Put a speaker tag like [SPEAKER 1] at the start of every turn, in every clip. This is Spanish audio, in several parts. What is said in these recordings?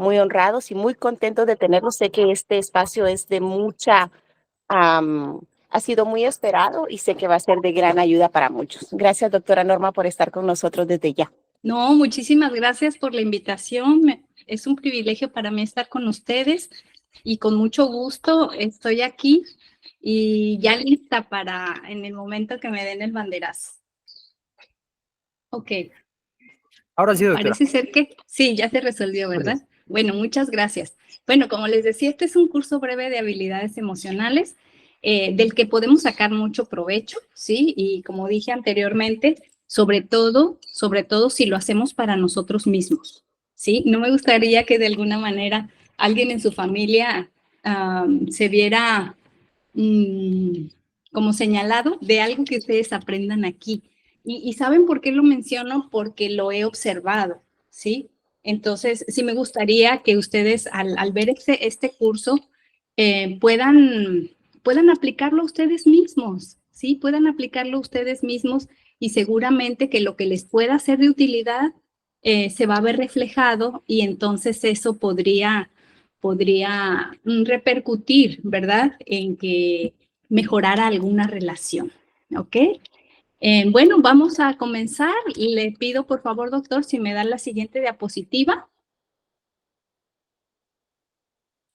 [SPEAKER 1] muy honrados y muy contentos de tenerlos. Sé que este espacio es de mucha, ha sido muy esperado y sé que va a ser de gran ayuda para muchos. Gracias, doctora Norma, por estar con nosotros desde ya.
[SPEAKER 2] No, muchísimas gracias por la invitación. Es un privilegio para mí estar con ustedes y con mucho gusto estoy aquí y ya lista para en el momento que me den el banderazo. Ok.
[SPEAKER 3] Ahora sí, doctora.
[SPEAKER 2] Parece ser que sí, ya se resolvió, ¿verdad?
[SPEAKER 3] Gracias.
[SPEAKER 2] Bueno, muchas gracias. Bueno, como les decía, este es un curso breve de habilidades emocionales del que podemos sacar mucho provecho, ¿sí? Y como dije anteriormente, sobre todo si lo hacemos para nosotros mismos, ¿sí? No me gustaría que de alguna manera alguien en su familia se viera como señalado de algo que ustedes aprendan aquí. Y ¿saben por qué lo menciono? Porque lo he observado, ¿sí? Entonces, sí me gustaría que ustedes al ver este curso puedan aplicarlo ustedes mismos, ¿sí? Puedan aplicarlo ustedes mismos y seguramente que lo que les pueda ser de utilidad se va a ver reflejado y entonces eso podría repercutir, ¿verdad? En que mejorara alguna relación, ¿ok? Bueno, vamos a comenzar. Le pido, por favor, doctor, si me da la siguiente diapositiva.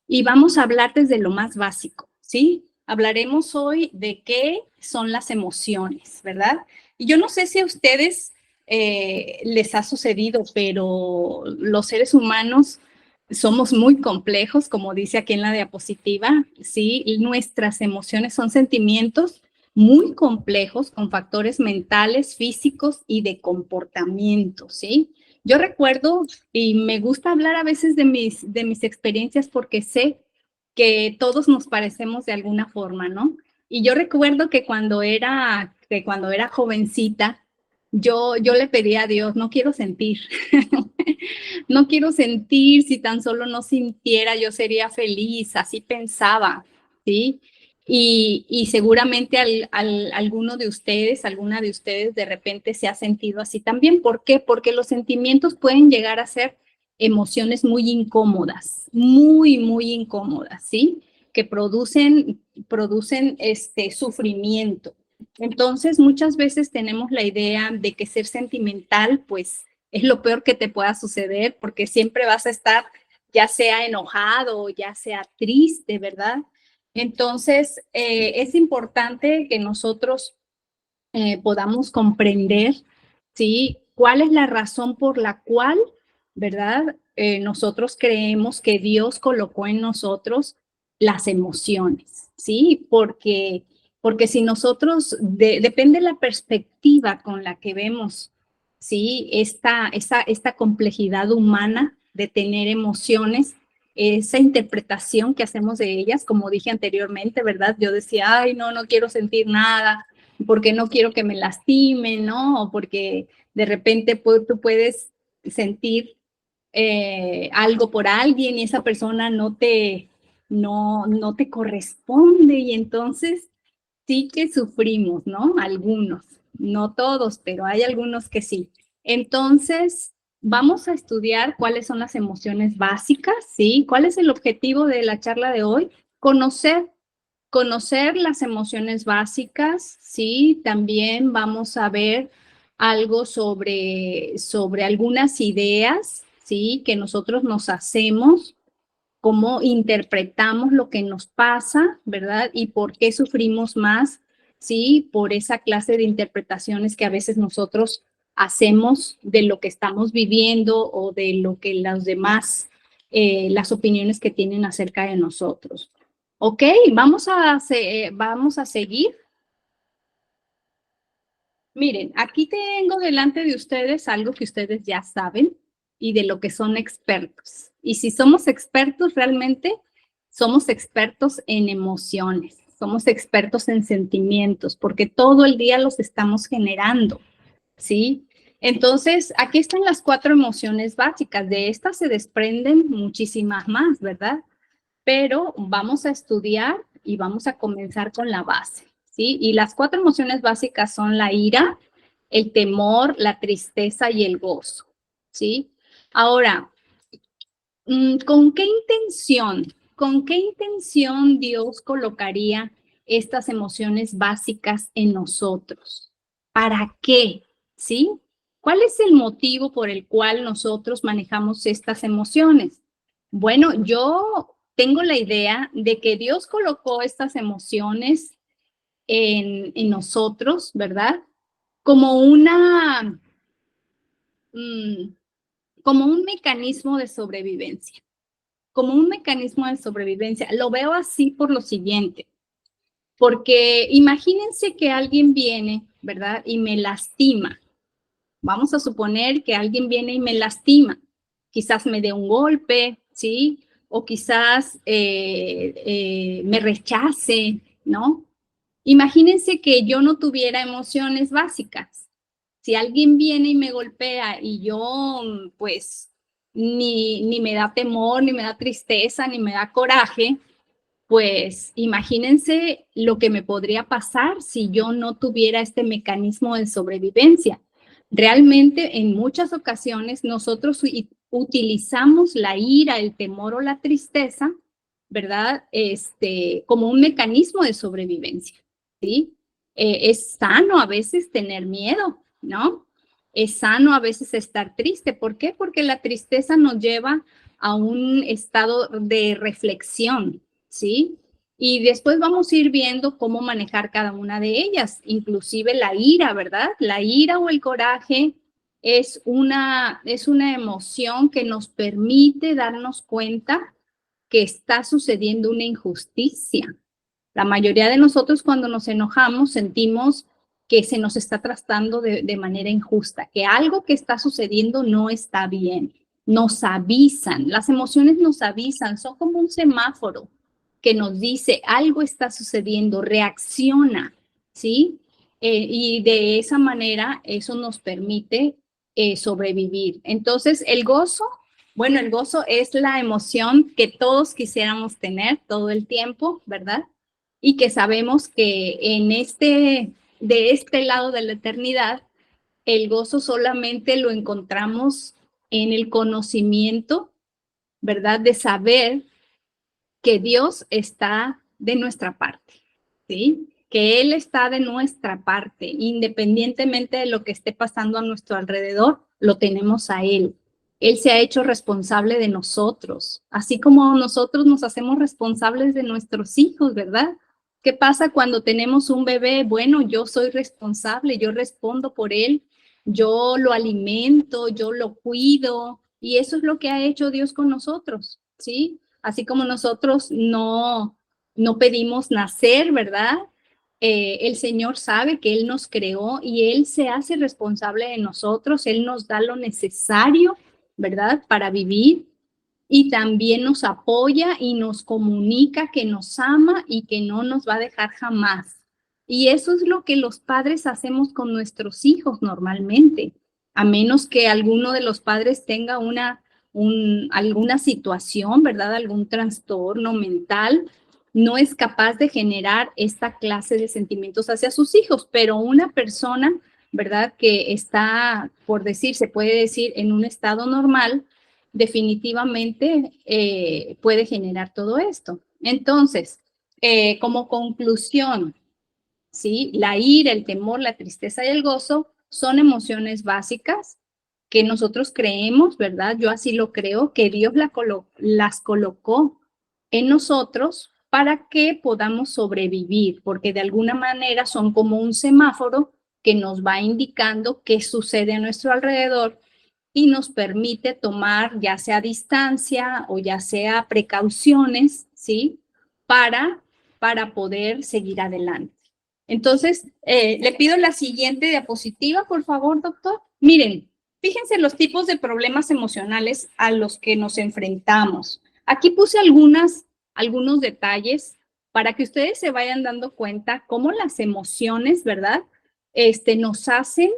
[SPEAKER 2] Y vamos a hablar desde lo más básico, ¿sí? Hablaremos hoy de qué son las emociones, ¿verdad? Y yo no sé si a ustedes les ha sucedido, pero los seres humanos somos muy complejos, como dice aquí en la diapositiva, ¿sí? Y nuestras emociones son sentimientos muy complejos con factores mentales, físicos y de comportamiento, ¿sí? Yo recuerdo y me gusta hablar a veces de mis experiencias porque sé que todos nos parecemos de alguna forma, ¿no? Y yo recuerdo que cuando era jovencita, yo le pedía a Dios, no quiero sentir, no quiero sentir, si tan solo no sintiera yo sería feliz, así pensaba, ¿sí? Y seguramente alguna de ustedes de repente se ha sentido así también. ¿Por qué? Porque los sentimientos pueden llegar a ser emociones muy incómodas, muy incómodas, ¿sí? Que producen sufrimiento. Entonces, muchas veces tenemos la idea de que ser sentimental, pues, es lo peor que te pueda suceder, porque siempre vas a estar, ya sea enojado, ya sea triste, ¿verdad? Entonces, es importante que nosotros podamos comprender, ¿sí? ¿Cuál es la razón por la cual, ¿verdad? Nosotros creemos que Dios colocó en nosotros las emociones, ¿sí? Porque si nosotros, depende de la perspectiva con la que vemos, ¿sí? Esta complejidad humana de tener emociones, esa interpretación que hacemos de ellas, como dije anteriormente, ¿verdad? Yo decía, ay, no quiero sentir nada, porque no quiero que me lastimen, ¿no? O porque de repente tú puedes sentir algo por alguien y esa persona no te corresponde y entonces sí que sufrimos, ¿no? Algunos, no todos, pero hay algunos que sí. Entonces, vamos a estudiar cuáles son las emociones básicas, ¿sí? ¿Cuál es el objetivo de la charla de hoy? Conocer las emociones básicas, ¿sí? También vamos a ver algo sobre algunas ideas, ¿sí? Que nosotros nos hacemos, cómo interpretamos lo que nos pasa, ¿verdad? Y por qué sufrimos más, ¿sí? Por esa clase de interpretaciones que a veces nosotros hacemos de lo que estamos viviendo o de lo que los demás, las opiniones que tienen acerca de nosotros. Ok, vamos a seguir. Miren, aquí tengo delante de ustedes algo que ustedes ya saben y de lo que son expertos. Y si somos expertos realmente, somos expertos en emociones, somos expertos en sentimientos, porque todo el día los estamos generando, ¿sí? Entonces, aquí están las 4 emociones básicas. De estas se desprenden muchísimas más, ¿verdad? Pero vamos a estudiar y vamos a comenzar con la base, ¿sí? Y las 4 emociones básicas son la ira, el temor, la tristeza y el gozo, ¿sí? Ahora, ¿Con qué intención? ¿Con qué intención Dios colocaría estas emociones básicas en nosotros? ¿Para qué? ¿Sí? ¿Cuál es el motivo por el cual nosotros manejamos estas emociones? Bueno, yo tengo la idea de que Dios colocó estas emociones en nosotros, ¿verdad? Como como un mecanismo de sobrevivencia. Como un mecanismo de sobrevivencia. Lo veo así por lo siguiente, porque imagínense que alguien viene, ¿verdad? Y me lastima. Vamos a suponer que alguien viene y me lastima. Quizás me dé un golpe, ¿sí? O quizás me rechace, ¿no? Imagínense que yo no tuviera emociones básicas. Si alguien viene y me golpea y yo, pues, ni me da temor, ni me da tristeza, ni me da coraje, pues imagínense lo que me podría pasar si yo no tuviera este mecanismo de sobrevivencia. Realmente en muchas ocasiones nosotros utilizamos la ira, el temor o la tristeza, ¿verdad? Como un mecanismo de sobrevivencia, ¿sí? Es sano a veces tener miedo, ¿no? Es sano a veces estar triste. ¿Por qué? Porque la tristeza nos lleva a un estado de reflexión, ¿sí? Y después vamos a ir viendo cómo manejar cada una de ellas, inclusive la ira, ¿verdad? La ira o el coraje es una emoción que nos permite darnos cuenta que está sucediendo una injusticia. La mayoría de nosotros cuando nos enojamos sentimos que se nos está tratando de manera injusta, que algo que está sucediendo no está bien. Nos avisan, las emociones nos avisan, son como un semáforo que nos dice algo está sucediendo, reacciona, ¿sí? Y de esa manera eso nos permite sobrevivir. Entonces, el gozo, bueno, el gozo es la emoción que todos quisiéramos tener todo el tiempo, ¿verdad? Y que sabemos que de este lado de la eternidad, el gozo solamente lo encontramos en el conocimiento, ¿verdad? De saber que Dios está de nuestra parte, ¿sí? Que Él está de nuestra parte, independientemente de lo que esté pasando a nuestro alrededor, lo tenemos a Él. Él se ha hecho responsable de nosotros, así como nosotros nos hacemos responsables de nuestros hijos, ¿verdad? ¿Qué pasa cuando tenemos un bebé? Bueno, yo soy responsable, yo respondo por él, yo lo alimento, yo lo cuido, y eso es lo que ha hecho Dios con nosotros, ¿sí? Así como nosotros no pedimos nacer, ¿verdad? El Señor sabe que Él nos creó y Él se hace responsable de nosotros, Él nos da lo necesario, ¿verdad? Para vivir y también nos apoya y nos comunica que nos ama y que no nos va a dejar jamás. Y eso es lo que los padres hacemos con nuestros hijos normalmente, a menos que alguno de los padres tenga alguna situación, ¿verdad? Algún trastorno mental, no es capaz de generar esta clase de sentimientos hacia sus hijos, pero una persona, ¿verdad? Que está, por decir, se puede decir, en un estado normal, definitivamente puede generar todo esto. Entonces, como conclusión, ¿sí? La ira, el temor, la tristeza y el gozo son emociones básicas que nosotros creemos, ¿verdad? Yo así lo creo, que Dios las colocó en nosotros para que podamos sobrevivir, porque de alguna manera son como un semáforo que nos va indicando qué sucede a nuestro alrededor y nos permite tomar ya sea distancia o ya sea precauciones, ¿sí? Para poder seguir adelante. Entonces, le pido la siguiente diapositiva, por favor, doctor. Miren, fíjense los tipos de problemas emocionales a los que nos enfrentamos. Aquí puse algunos detalles para que ustedes se vayan dando cuenta cómo las emociones, ¿verdad? Nos hacen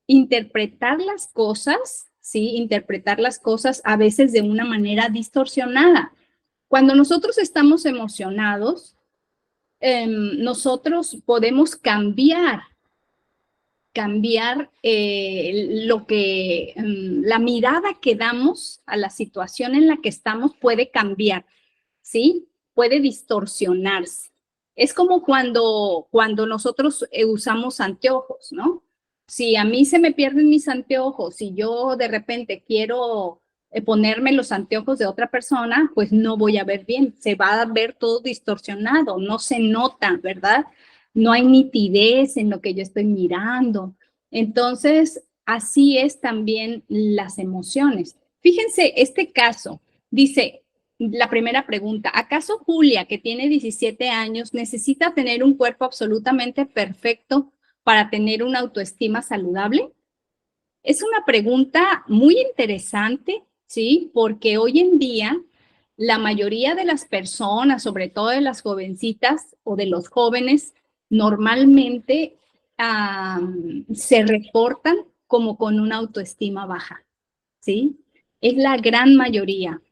[SPEAKER 2] interpretar las cosas, ¿sí? Interpretar las cosas a veces de una manera distorsionada. Cuando nosotros estamos emocionados, nosotros podemos cambiar cambiar la mirada que damos a la situación en la que estamos puede cambiar, ¿sí? Puede distorsionarse. Es como cuando nosotros usamos anteojos, ¿no? Si a mí se me pierden mis anteojos y yo de repente quiero ponerme los anteojos de otra persona, pues no voy a ver bien, se va a ver todo distorsionado, no se nota, ¿verdad? No hay nitidez en lo que yo estoy mirando. Entonces, así es también las emociones. Fíjense, este caso dice, la primera pregunta, ¿acaso Julia, que tiene 17 años, necesita tener un cuerpo absolutamente perfecto para tener una autoestima saludable? Es una pregunta muy interesante, ¿sí? Porque hoy en día la mayoría de las personas, sobre todo de las jovencitas o de los jóvenes, normalmente se reportan como con una autoestima baja, ¿sí? Es la gran mayoría.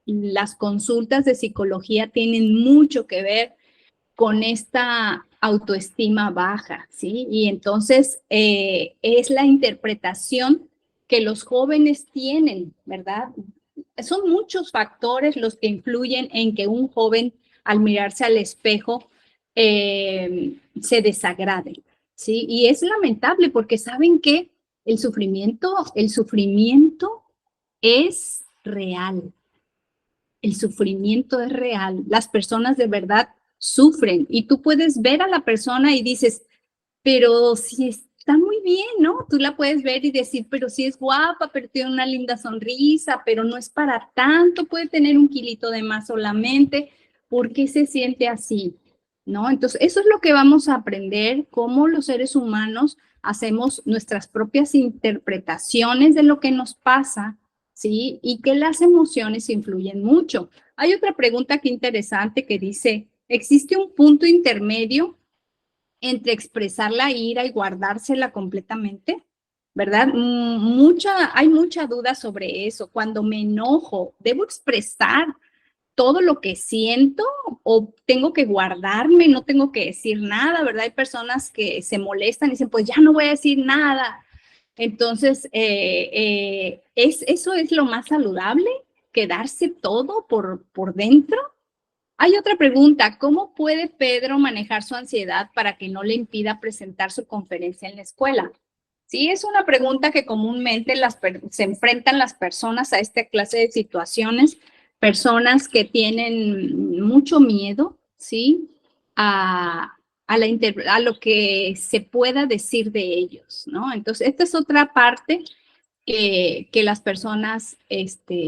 [SPEAKER 2] Las consultas de psicología tienen mucho que ver con esta autoestima baja, ¿sí? Y entonces es la interpretación que los jóvenes tienen, ¿verdad? Son muchos factores los que influyen en que un joven al mirarse al espejo se desagrade, ¿sí? Y es lamentable porque saben que el sufrimiento es real. El sufrimiento es real. Las personas de verdad sufren y tú puedes ver a la persona y dices, pero si está muy bien, ¿no? Tú la puedes ver y decir, pero sí es guapa, pero tiene una linda sonrisa, pero no es para tanto, puede tener un kilito de más solamente. ¿Por qué se siente así? ¿No? Entonces, eso es lo que vamos a aprender, cómo los seres humanos hacemos nuestras propias interpretaciones de lo que nos pasa, ¿sí? Y que las emociones influyen mucho. Hay otra pregunta que interesante que dice, ¿existe un punto intermedio entre expresar la ira y guardársela completamente? ¿Verdad? Hay mucha duda sobre eso. Cuando me enojo, ¿debo expresar todo lo que siento o tengo que guardarme, no tengo que decir nada, ¿verdad? Hay personas que se molestan y dicen, pues ya no voy a decir nada. Entonces, ¿eso es lo más saludable? ¿Quedarse todo por dentro? Hay otra pregunta, ¿cómo puede Pedro manejar su ansiedad para que no le impida presentar su conferencia en la escuela? Sí, es una pregunta que comúnmente se enfrentan las personas a esta clase de situaciones, personas que tienen mucho miedo, ¿sí? A lo que se pueda decir de ellos, ¿no? Entonces, esta es otra parte que las personas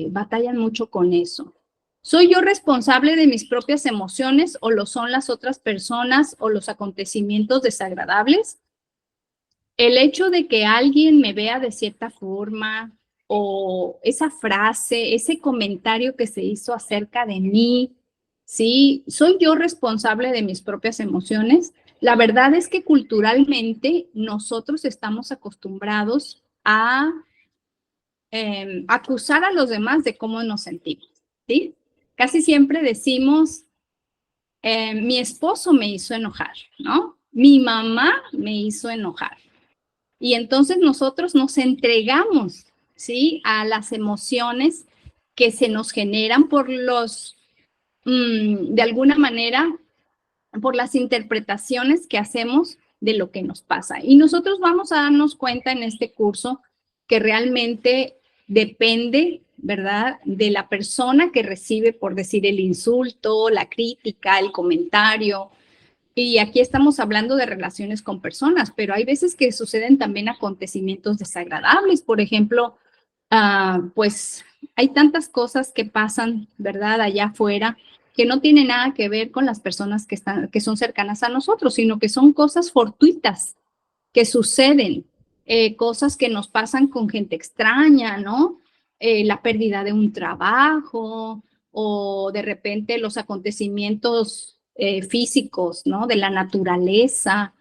[SPEAKER 2] batallan mucho con eso. ¿Soy yo responsable de mis propias emociones o lo son las otras personas o los acontecimientos desagradables? El hecho de que alguien me vea de cierta forma o esa frase, ese comentario que se hizo acerca de mí, ¿sí? ¿Soy yo responsable de mis propias emociones? La verdad es que culturalmente nosotros estamos acostumbrados a acusar a los demás de cómo nos sentimos, ¿sí? Casi siempre decimos, mi esposo me hizo enojar, ¿no? Mi mamá me hizo enojar. Y entonces nosotros nos entregamos, ¿sí? A las emociones que se nos generan por de alguna manera, por las interpretaciones que hacemos de lo que nos pasa. Y nosotros vamos a darnos cuenta en este curso que realmente depende, ¿verdad?, de la persona que recibe, por decir, el insulto, la crítica, el comentario. Y aquí estamos hablando de relaciones con personas, pero hay veces que suceden también acontecimientos desagradables. Por ejemplo, pues hay tantas cosas que pasan, ¿verdad?, allá afuera, que no tienen nada que ver con las personas que son cercanas a nosotros, sino que son cosas fortuitas que suceden, cosas que nos pasan con gente extraña, ¿no? La pérdida de un trabajo o de repente los acontecimientos físicos, ¿no? De la naturaleza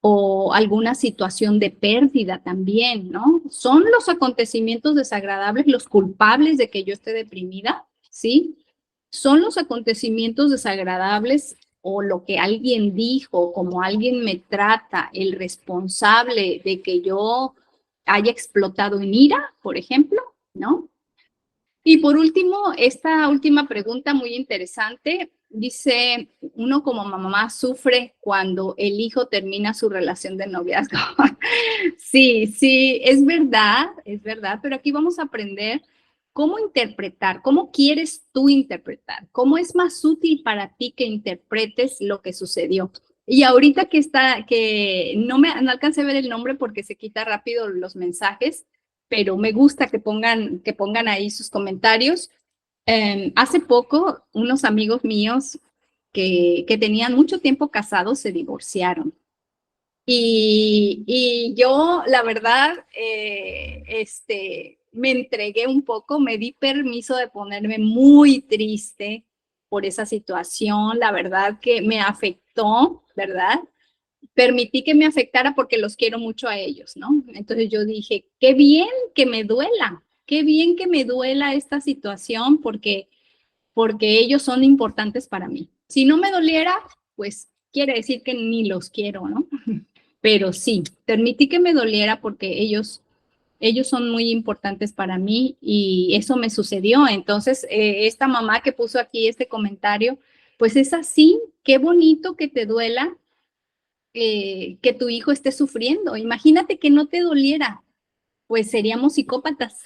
[SPEAKER 2] o alguna situación de pérdida también, ¿no? Son los acontecimientos desagradables los culpables de que yo esté deprimida, ¿sí? Son los acontecimientos desagradables o lo que alguien dijo, como alguien me trata, el responsable de que yo haya explotado en ira, por ejemplo, ¿no? Y por último, esta última pregunta muy interesante, dice, uno como mamá sufre cuando el hijo termina su relación de noviazgo. Sí, es verdad, pero aquí vamos a aprender cómo interpretar, cómo quieres tú interpretar, cómo es más útil para ti que interpretes lo que sucedió. Y ahorita que no alcancé a ver el nombre porque se quita rápido los mensajes, pero me gusta que pongan ahí sus comentarios. Hace poco, unos amigos míos que tenían mucho tiempo casados se divorciaron. Y yo, la verdad, me entregué un poco, me di permiso de ponerme muy triste por esa situación, la verdad que me afectó, ¿verdad? Permití que me afectara porque los quiero mucho a ellos, ¿no? Entonces yo dije, qué bien que me duela, qué bien que me duela esta situación porque ellos son importantes para mí. Si no me doliera, pues quiere decir que ni los quiero, ¿no? Pero sí, permití que me doliera porque ellos son muy importantes para mí y eso me sucedió. Entonces, esta mamá que puso aquí este comentario, pues es así, qué bonito que te duela que tu hijo esté sufriendo. Imagínate que no te doliera, pues seríamos psicópatas.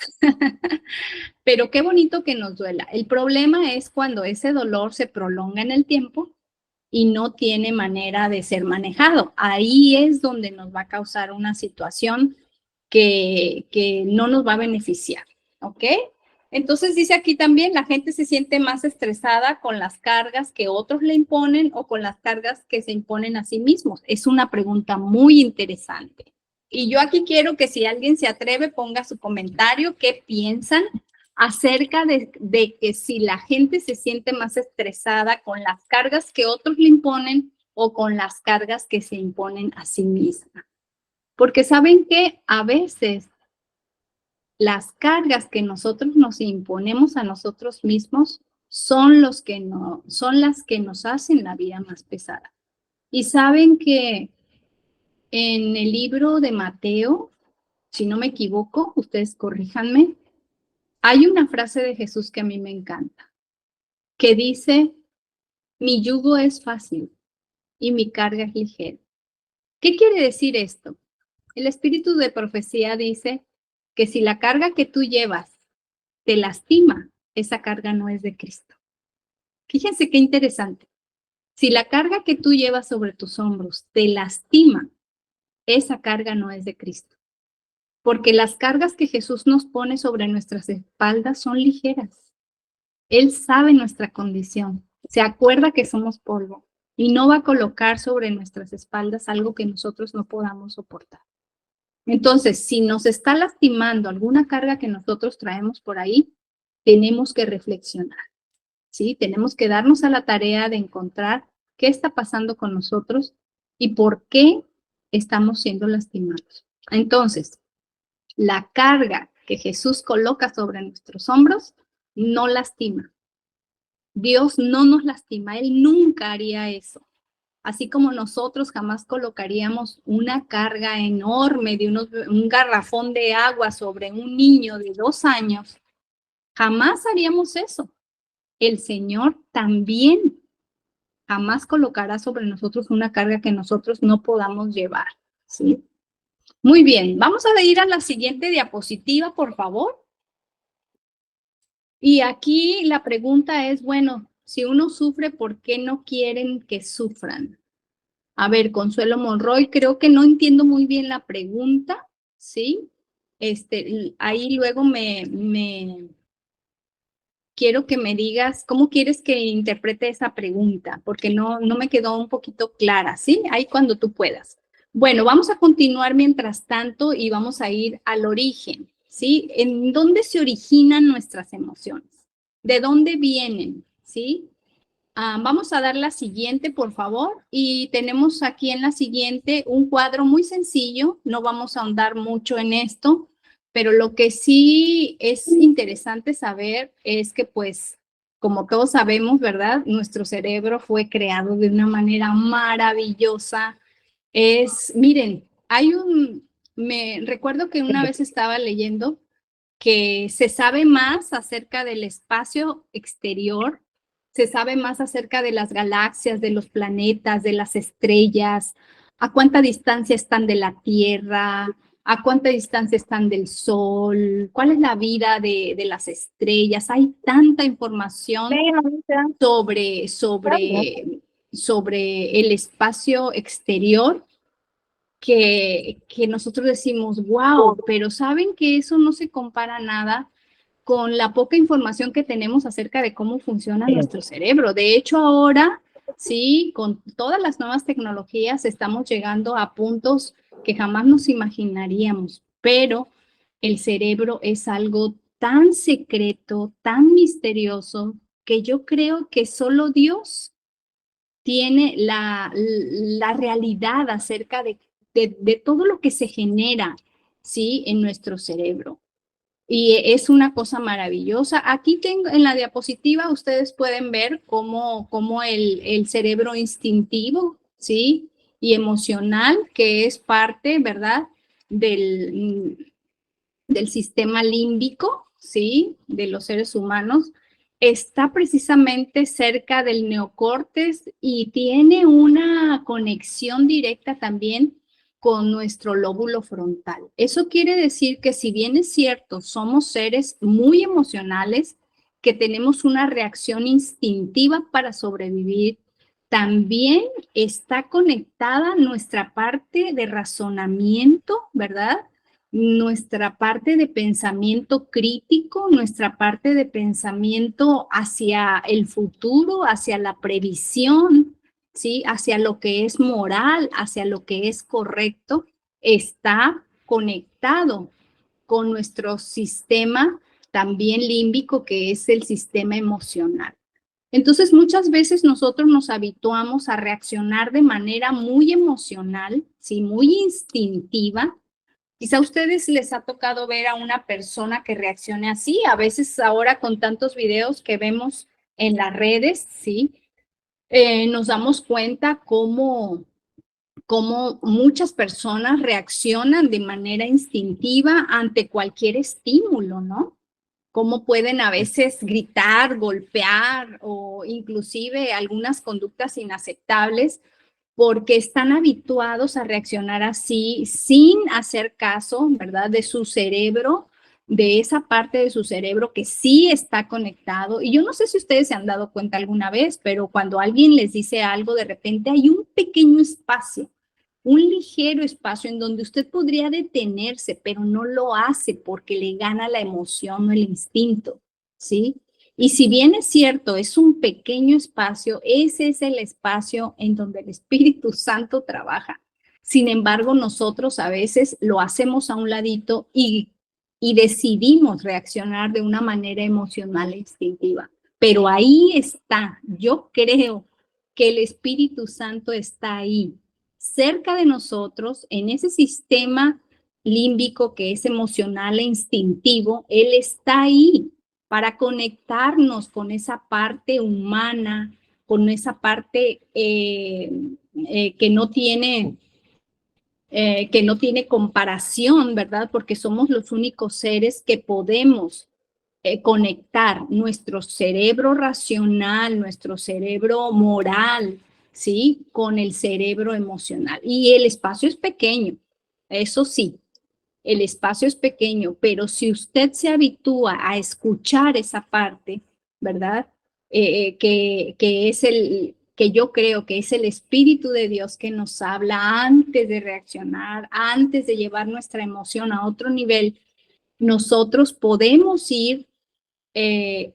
[SPEAKER 2] Pero qué bonito que nos duela. El problema es cuando ese dolor se prolonga en el tiempo y no tiene manera de ser manejado. Ahí es donde nos va a causar una situación que no nos va a beneficiar, ¿ok? Entonces dice aquí también, la gente se siente más estresada con las cargas que otros le imponen o con las cargas que se imponen a sí mismos. Es una pregunta muy interesante. Y yo aquí quiero que si alguien se atreve, ponga su comentario, qué piensan acerca de que si la gente se siente más estresada con las cargas que otros le imponen o con las cargas que se imponen a sí misma. Porque saben que a veces las cargas que nosotros nos imponemos a nosotros mismos son las que nos hacen la vida más pesada. Y saben que en el libro de Mateo, si no me equivoco, ustedes corríjanme, hay una frase de Jesús que a mí me encanta, que dice, mi yugo es fácil y mi carga es ligera. ¿Qué quiere decir esto? El espíritu de profecía dice que si la carga que tú llevas te lastima, esa carga no es de Cristo. Fíjense qué interesante. Si la carga que tú llevas sobre tus hombros te lastima, esa carga no es de Cristo. Porque las cargas que Jesús nos pone sobre nuestras espaldas son ligeras. Él sabe nuestra condición, se acuerda que somos polvo y no va a colocar sobre nuestras espaldas algo que nosotros no podamos soportar. Entonces, si nos está lastimando alguna carga que nosotros traemos por ahí, tenemos que reflexionar, ¿sí? Tenemos que darnos a la tarea de encontrar qué está pasando con nosotros y por qué estamos siendo lastimados. Entonces, la carga que Jesús coloca sobre nuestros hombros no lastima. Dios no nos lastima, Él nunca haría eso. Así como nosotros jamás colocaríamos una carga enorme de un garrafón de agua sobre un niño de 2 años, jamás haríamos eso. El Señor también jamás colocará sobre nosotros una carga que nosotros no podamos llevar, ¿sí? Muy bien, vamos a ir a la siguiente diapositiva, por favor. Y aquí la pregunta es, bueno, si uno sufre, ¿por qué no quieren que sufran? A ver, Consuelo Monroy, creo que no entiendo muy bien la pregunta, ¿sí? Ahí luego quiero que me digas cómo quieres que interprete esa pregunta, porque no me quedó un poquito clara, ¿sí? Ahí cuando tú puedas. Bueno, vamos a continuar mientras tanto y vamos a ir al origen, ¿sí? ¿En dónde se originan nuestras emociones? ¿De dónde vienen? ¿Sí? Vamos a dar la siguiente, por favor. Y tenemos aquí en la siguiente un cuadro muy sencillo. No vamos a ahondar mucho en esto, pero lo que sí es interesante saber es que, pues, como todos sabemos, ¿verdad? Nuestro cerebro fue creado de una manera maravillosa. Miren, me recuerdo que una vez estaba leyendo que se sabe más acerca del espacio exterior, se sabe más acerca de las galaxias, de los planetas, de las estrellas, a cuánta distancia están de la Tierra, a cuánta distancia están del Sol, cuál es la vida de las estrellas. Hay tanta información sobre el espacio exterior que nosotros decimos, wow, pero saben que eso no se compara nada con la poca información que tenemos acerca de cómo funciona nuestro cerebro. De hecho, ahora, sí, con todas las nuevas tecnologías estamos llegando a puntos que jamás nos imaginaríamos, pero el cerebro es algo tan secreto, tan misterioso, que yo creo que solo Dios tiene la realidad acerca de todo lo que se genera, ¿sí? En nuestro cerebro. Y es una cosa maravillosa. Aquí tengo en la diapositiva, ustedes pueden ver cómo el cerebro instintivo, ¿sí? Y emocional, que es parte, ¿verdad? Del sistema límbico, ¿sí? De los seres humanos, está precisamente cerca del neocórtex y tiene una conexión directa también con nuestro lóbulo frontal. Eso quiere decir que si bien es cierto, somos seres muy emocionales, que tenemos una reacción instintiva para sobrevivir, también está conectada nuestra parte de razonamiento, ¿verdad? Nuestra parte de pensamiento crítico, nuestra parte de pensamiento hacia el futuro, hacia la previsión, ¿sí? Hacia lo que es moral, hacia lo que es correcto, está conectado con nuestro sistema también límbico, que es el sistema emocional. Entonces, muchas veces nosotros nos habituamos a reaccionar de manera muy emocional, ¿sí? Muy instintiva. Quizá a ustedes les ha tocado ver a una persona que reaccione así. A veces ahora con tantos videos que vemos en las redes, ¿sí? Nos damos cuenta cómo muchas personas reaccionan de manera instintiva ante cualquier estímulo, ¿no? Cómo pueden a veces gritar, golpear o inclusive algunas conductas inaceptables porque están habituados a reaccionar así sin hacer caso, ¿verdad? De su cerebro, de esa parte de su cerebro que sí está conectado. Y yo no sé si ustedes se han dado cuenta alguna vez, pero cuando alguien les dice algo, de repente hay un pequeño espacio, un ligero espacio en donde usted podría detenerse, pero no lo hace porque le gana la emoción o el instinto, ¿sí? Y si bien es cierto, es un pequeño espacio, ese es el espacio en donde el Espíritu Santo trabaja. Sin embargo, nosotros a veces lo hacemos a un ladito y decidimos reaccionar de una manera emocional e instintiva. Pero ahí está, yo creo que el Espíritu Santo está ahí, cerca de nosotros, en ese sistema límbico que es emocional e instintivo. Él está ahí para conectarnos con esa parte humana, con esa parte que no tiene comparación, ¿verdad? Porque somos los únicos seres que podemos conectar nuestro cerebro racional, nuestro cerebro moral, ¿sí? Con el cerebro emocional. Y el espacio es pequeño, eso sí, el espacio es pequeño, pero si usted se habitúa a escuchar esa parte, ¿verdad? Que yo creo que es el Espíritu de Dios que nos habla antes de reaccionar, antes de llevar nuestra emoción a otro nivel, nosotros podemos ir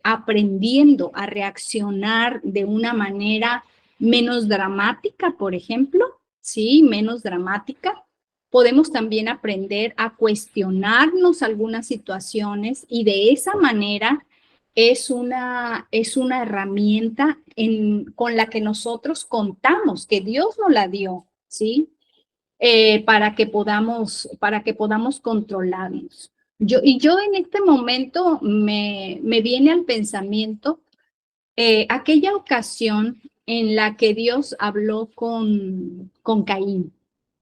[SPEAKER 2] aprendiendo a reaccionar de una manera menos dramática, por ejemplo, ¿sí? Menos dramática. Podemos también aprender a cuestionarnos algunas situaciones y de esa manera es una herramienta con la que nosotros contamos, que Dios nos la dio, ¿sí? Para que podamos controlarnos. Yo en este momento me viene al pensamiento aquella ocasión en la que Dios habló con Caín.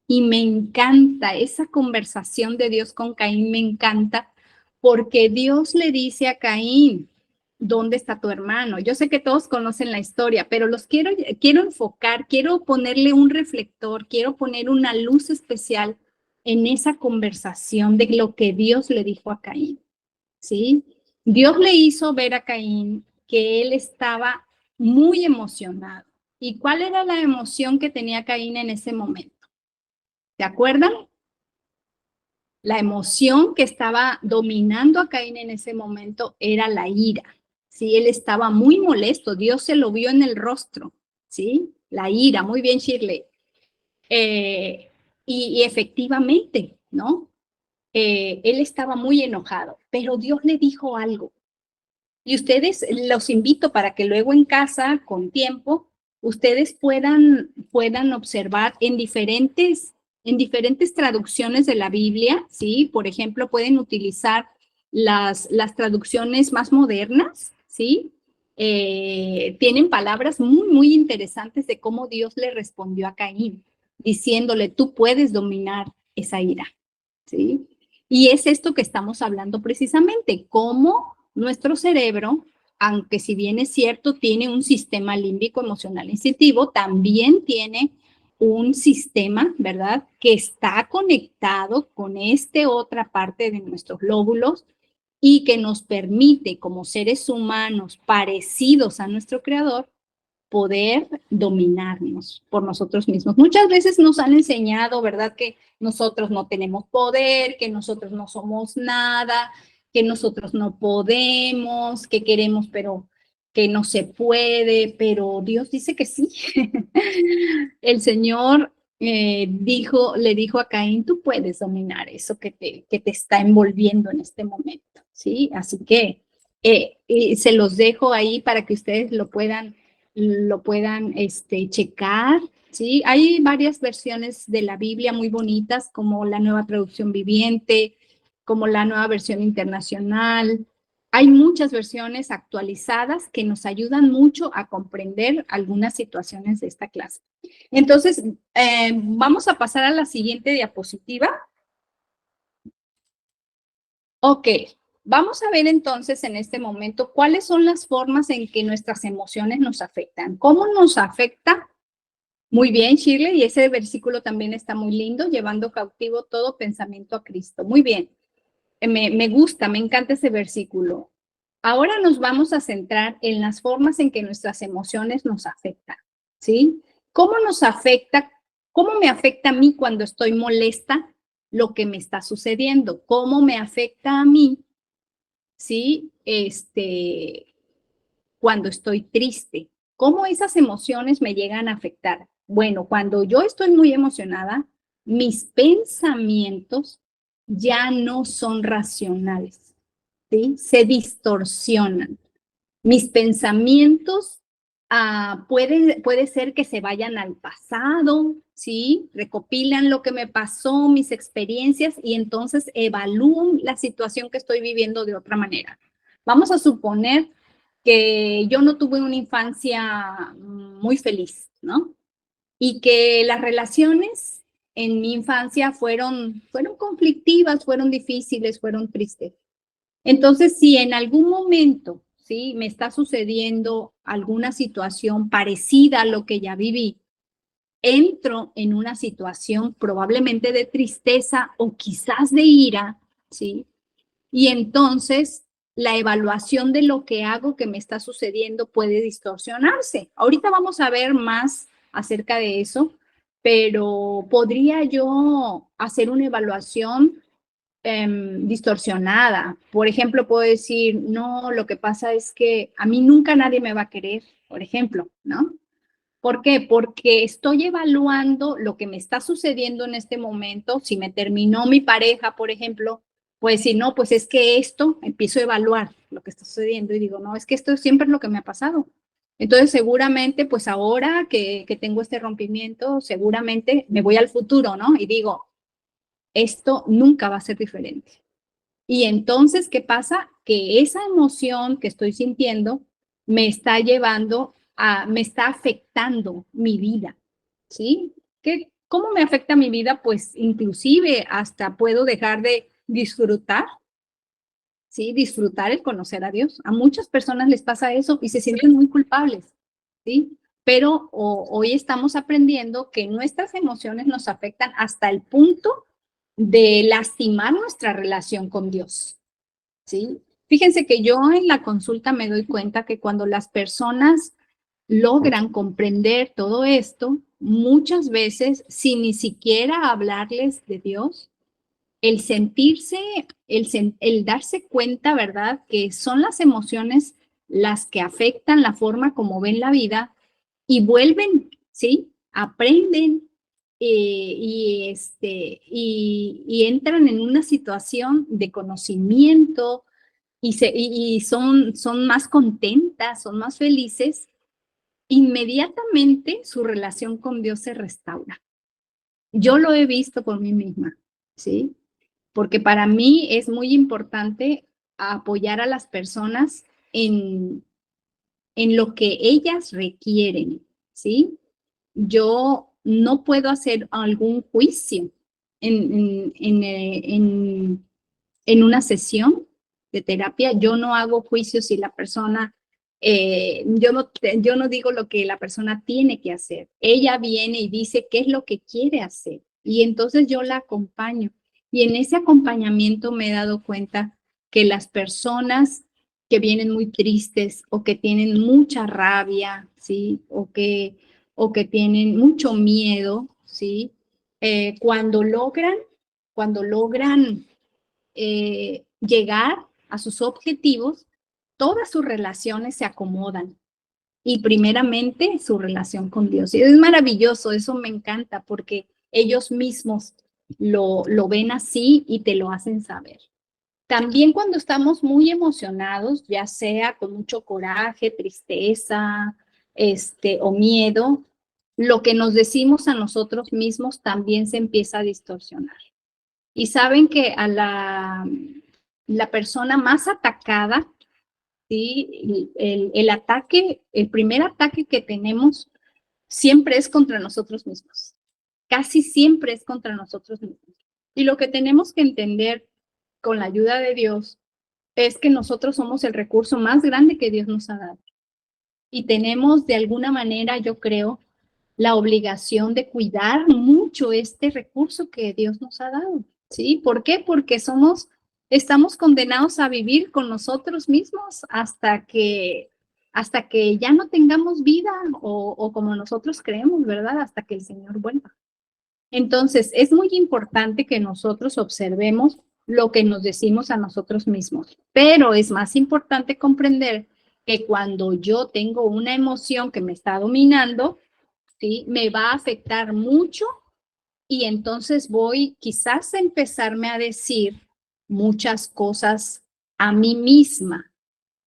[SPEAKER 2] Y me encanta esa conversación de Dios con Caín, me encanta, porque Dios le dice a Caín, ¿dónde está tu hermano? Yo sé que todos conocen la historia, pero los quiero enfocar, quiero ponerle un reflector, quiero poner una luz especial en esa conversación de lo que Dios le dijo a Caín, ¿sí? Dios le hizo ver a Caín que él estaba muy emocionado. ¿Y cuál era la emoción que tenía Caín en ese momento? ¿Se acuerdan? La emoción que estaba dominando a Caín en ese momento era la ira. Sí, él estaba muy molesto. Dios se lo vio en el rostro. Sí, la ira. Muy bien, Shirley. Y efectivamente, ¿no? Él estaba muy enojado, pero Dios le dijo algo. Y ustedes los invito para que luego en casa, con tiempo, ustedes puedan observar en diferentes traducciones de la Biblia, ¿sí? Por ejemplo, pueden utilizar las traducciones más modernas, ¿sí? Tienen palabras muy, muy interesantes de cómo Dios le respondió a Caín, diciéndole, tú puedes dominar esa ira, ¿sí? Y es esto que estamos hablando precisamente, cómo nuestro cerebro, aunque si bien es cierto, tiene un sistema límbico emocional instintivo, también tiene un sistema, ¿verdad?, que está conectado con otra parte de nuestros lóbulos y que nos permite, como seres humanos parecidos a nuestro creador, poder dominarnos por nosotros mismos. Muchas veces nos han enseñado, ¿verdad?, que nosotros no tenemos poder, que nosotros no somos nada, que nosotros no podemos, que queremos, pero que no se puede, pero Dios dice que sí. El Señor le dijo a Caín, tú puedes dominar eso que te está envolviendo en este momento, ¿sí? Así que se los dejo ahí para que ustedes lo puedan checar, ¿sí? Hay varias versiones de la Biblia muy bonitas, como la Nueva Traducción Viviente, como la Nueva Versión Internacional. Hay muchas versiones actualizadas que nos ayudan mucho a comprender algunas situaciones de esta clase. Entonces, vamos a pasar a la siguiente diapositiva. Ok, vamos a ver entonces en este momento cuáles son las formas en que nuestras emociones nos afectan. ¿Cómo nos afecta? Muy bien, Shirley, y ese versículo también está muy lindo, llevando cautivo todo pensamiento a Cristo. Muy bien, me gusta, me encanta ese versículo. Ahora nos vamos a centrar en las formas en que nuestras emociones nos afectan, ¿sí? ¿Cómo nos afecta? ¿Cómo me afecta a mí cuando estoy molesta lo que me está sucediendo? ¿Cómo me afecta a mí, sí? Cuando estoy triste. ¿Cómo esas emociones me llegan a afectar? Bueno, cuando yo estoy muy emocionada, mis pensamientos ya no son racionales, ¿sí? Se distorsionan. Mis pensamientos puede ser que se vayan al pasado, ¿sí? Recopilan lo que me pasó, mis experiencias, y entonces evalúan la situación que estoy viviendo de otra manera. Vamos a suponer que yo no tuve una infancia muy feliz, ¿no? Y que las relaciones en mi infancia fueron conflictivas, fueron difíciles, fueron tristes. Entonces, si en algún momento, ¿sí?, me está sucediendo alguna situación parecida a lo que ya viví, entro en una situación probablemente de tristeza o quizás de ira, ¿sí? Y entonces la evaluación de lo que hago que me está sucediendo puede distorsionarse. Ahorita vamos a ver más acerca de eso, pero podría yo hacer una evaluación distorsionada. Por ejemplo, puedo decir, no, lo que pasa es que a mí nunca nadie me va a querer, por ejemplo, ¿no? ¿Por qué? Porque estoy evaluando lo que me está sucediendo en este momento. Si me terminó mi pareja, por ejemplo, pues decir, no, pues es que esto, empiezo a evaluar lo que está sucediendo y digo, no, es que esto siempre es lo que me ha pasado. Entonces, seguramente, pues ahora que tengo este rompimiento, seguramente me voy al futuro, ¿no? Y digo, esto nunca va a ser diferente. Y entonces, ¿qué pasa? Que esa emoción que estoy sintiendo me está llevando me está afectando mi vida, ¿sí? ¿Cómo me afecta mi vida? Pues inclusive hasta puedo dejar de disfrutar, ¿sí? Disfrutar el conocer a Dios. A muchas personas les pasa eso y se sienten muy culpables, ¿sí? Pero hoy estamos aprendiendo que nuestras emociones nos afectan hasta el punto de lastimar nuestra relación con Dios, ¿sí? Fíjense que yo en la consulta me doy cuenta que cuando las personas logran comprender todo esto, muchas veces, sin ni siquiera hablarles de Dios, el sentirse, el darse cuenta, ¿verdad? Que son las emociones las que afectan la forma como ven la vida y vuelven, ¿sí? Aprenden y entran en una situación de conocimiento y son más contentas, son más felices, inmediatamente su relación con Dios se restaura. Yo lo he visto por mí misma, ¿sí? Porque para mí es muy importante apoyar a las personas en lo que ellas requieren, ¿sí? Yo no puedo hacer algún juicio en una sesión de terapia. Yo no hago juicios si la persona, yo no digo lo que la persona tiene que hacer. Ella viene y dice qué es lo que quiere hacer y entonces yo la acompaño. Y en ese acompañamiento me he dado cuenta que las personas que vienen muy tristes o que tienen mucha rabia, ¿sí? O que tienen mucho miedo, ¿sí? Cuando logran llegar a sus objetivos, todas sus relaciones se acomodan y primeramente su relación con Dios. Y es maravilloso, eso me encanta porque ellos mismos lo ven así y te lo hacen saber. También cuando estamos muy emocionados, ya sea con mucho coraje, tristeza, o miedo, lo que nos decimos a nosotros mismos también se empieza a distorsionar. Y saben que a la persona más atacada, ¿sí? El primer ataque que tenemos siempre es contra nosotros mismos. Casi siempre es contra nosotros mismos. Y lo que tenemos que entender con la ayuda de Dios es que nosotros somos el recurso más grande que Dios nos ha dado. Y tenemos de alguna manera, yo creo, la obligación de cuidar mucho este recurso que Dios nos ha dado. ¿Sí? ¿Por qué? Porque estamos condenados a vivir con nosotros mismos hasta que ya no tengamos vida o como nosotros creemos, ¿verdad? Hasta que el Señor vuelva. Entonces, es muy importante que nosotros observemos lo que nos decimos a nosotros mismos, pero es más importante comprender que cuando yo tengo una emoción que me está dominando, ¿sí? Me va a afectar mucho y entonces voy quizás a empezarme a decir muchas cosas a mí misma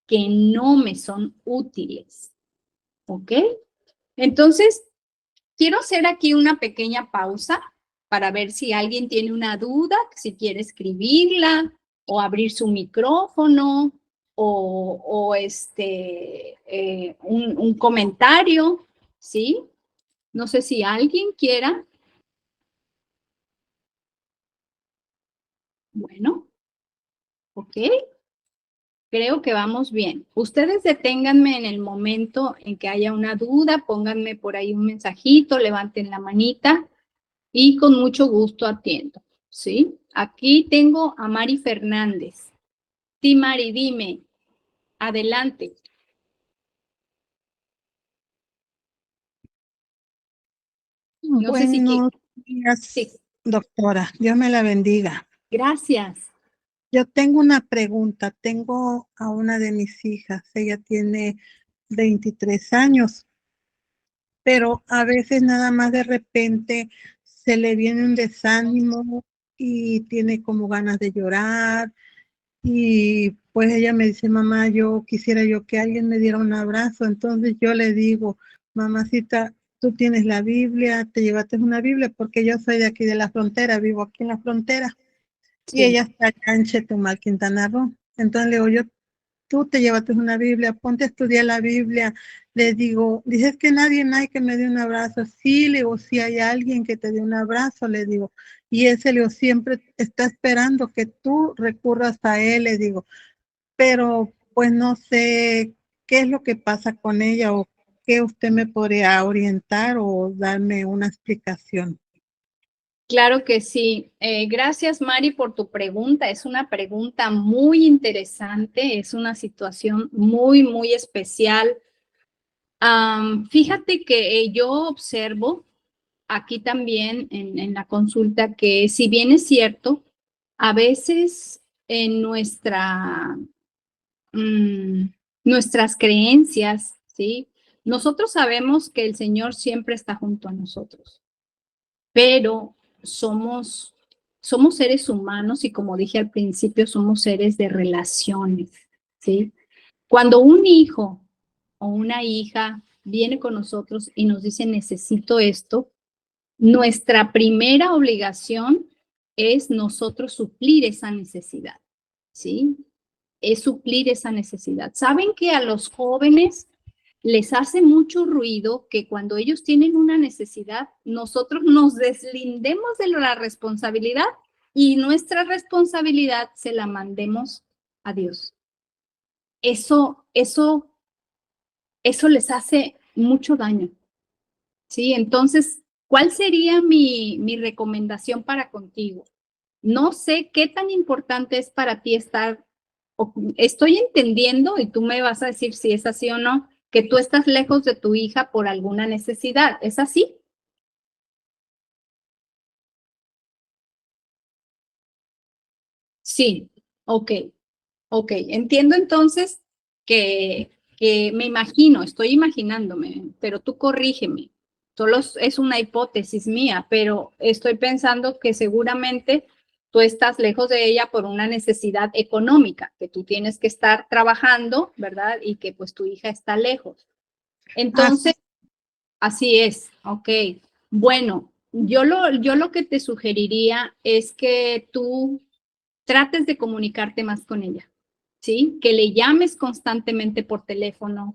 [SPEAKER 2] que no me son útiles, ¿ok? Entonces, quiero hacer aquí una pequeña pausa para ver si alguien tiene una duda, si quiere escribirla o abrir su micrófono o un comentario, ¿sí? No sé si alguien quiera. Bueno, ok. Creo que vamos bien. Ustedes deténganme en el momento en que haya una duda, pónganme por ahí un mensajito, levanten la manita y con mucho gusto atiendo, ¿sí? Aquí tengo a Mari Fernández. Sí, Mari, dime. Adelante. No sé si
[SPEAKER 4] Buenos días,
[SPEAKER 2] sí.
[SPEAKER 4] doctora. Dios me la bendiga.
[SPEAKER 2] Gracias.
[SPEAKER 4] Yo tengo una pregunta. Tengo a una de mis hijas. Ella tiene 23 años, pero a veces nada más de repente se le viene un desánimo y tiene como ganas de llorar. Y pues ella me dice, mamá, yo quisiera que alguien me diera un abrazo. Entonces yo le digo, mamacita, tú tienes la Biblia, te llevaste una Biblia, porque yo soy de aquí de la frontera, vivo aquí en la frontera. Sí. Y ella está allá en Chetumal, Quintana Roo. Entonces le digo, yo tú te llévate una Biblia, ponte a estudiar la Biblia. Le digo, dices que nadie hay que me dé un abrazo. Sí, le digo, si hay alguien que te dé un abrazo, le digo. Y ese, le digo, siempre está esperando que tú recurras a él, le digo. Pero pues no sé qué es lo que pasa con ella o qué usted me podría orientar o darme una explicación.
[SPEAKER 2] Claro que sí. Gracias, Mari, por tu pregunta. Es una pregunta muy interesante, es una situación muy, muy especial. Fíjate que yo observo aquí también en la consulta que si bien es cierto, a veces en nuestras creencias, ¿sí? Nosotros sabemos que el Señor siempre está junto a nosotros, pero somos seres humanos y como dije al principio, somos seres de relaciones, ¿sí? Cuando un hijo o una hija viene con nosotros y nos dice necesito esto, nuestra primera obligación es nosotros suplir esa necesidad, ¿sí? Es suplir esa necesidad. ¿Saben que a los jóvenes les hace mucho ruido que cuando ellos tienen una necesidad, nosotros nos deslindemos de la responsabilidad y nuestra responsabilidad se la mandemos a Dios? Eso les hace mucho daño, ¿sí? Entonces, ¿cuál sería mi recomendación para contigo? No sé qué tan importante es para ti estoy entendiendo, y tú me vas a decir si es así o no, que tú estás lejos de tu hija por alguna necesidad. ¿Es así? Sí, ok. Entiendo entonces que me imagino, estoy imaginándome, pero tú corrígeme. Solo es una hipótesis mía, pero estoy pensando que seguramente tú estás lejos de ella por una necesidad económica, que tú tienes que estar trabajando, ¿verdad? Y que pues tu hija está lejos. Entonces, así es, ok. Bueno, yo lo que te sugeriría es que tú trates de comunicarte más con ella, ¿sí? Que le llames constantemente por teléfono,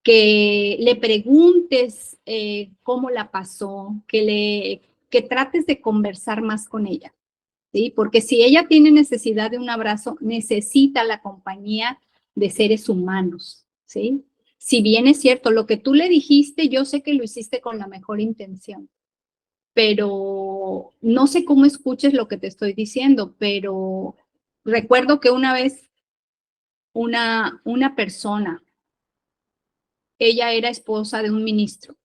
[SPEAKER 2] que le preguntes cómo la pasó, que trates de conversar más con ella, ¿sí? Porque si ella tiene necesidad de un abrazo, necesita la compañía de seres humanos, ¿sí? Si bien es cierto, lo que tú le dijiste, yo sé que lo hiciste con la mejor intención, pero no sé cómo escuches lo que te estoy diciendo, pero recuerdo que una vez una persona, ella era esposa de un ministro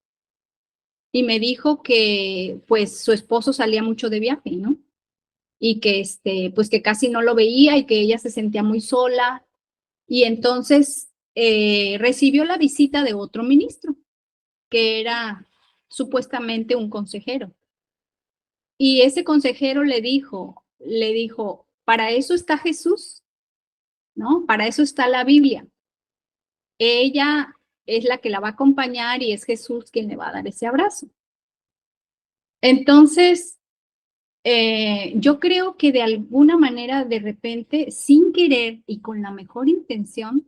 [SPEAKER 2] y me dijo que pues su esposo salía mucho de viaje, ¿no? Y que pues que casi no lo veía y que ella se sentía muy sola y entonces recibió la visita de otro ministro que era supuestamente un consejero. Y ese consejero le dijo, para eso está Jesús, ¿no? Para eso está la Biblia. Ella es la que la va a acompañar y es Jesús quien le va a dar ese abrazo. Entonces, yo creo que de alguna manera, de repente, sin querer y con la mejor intención,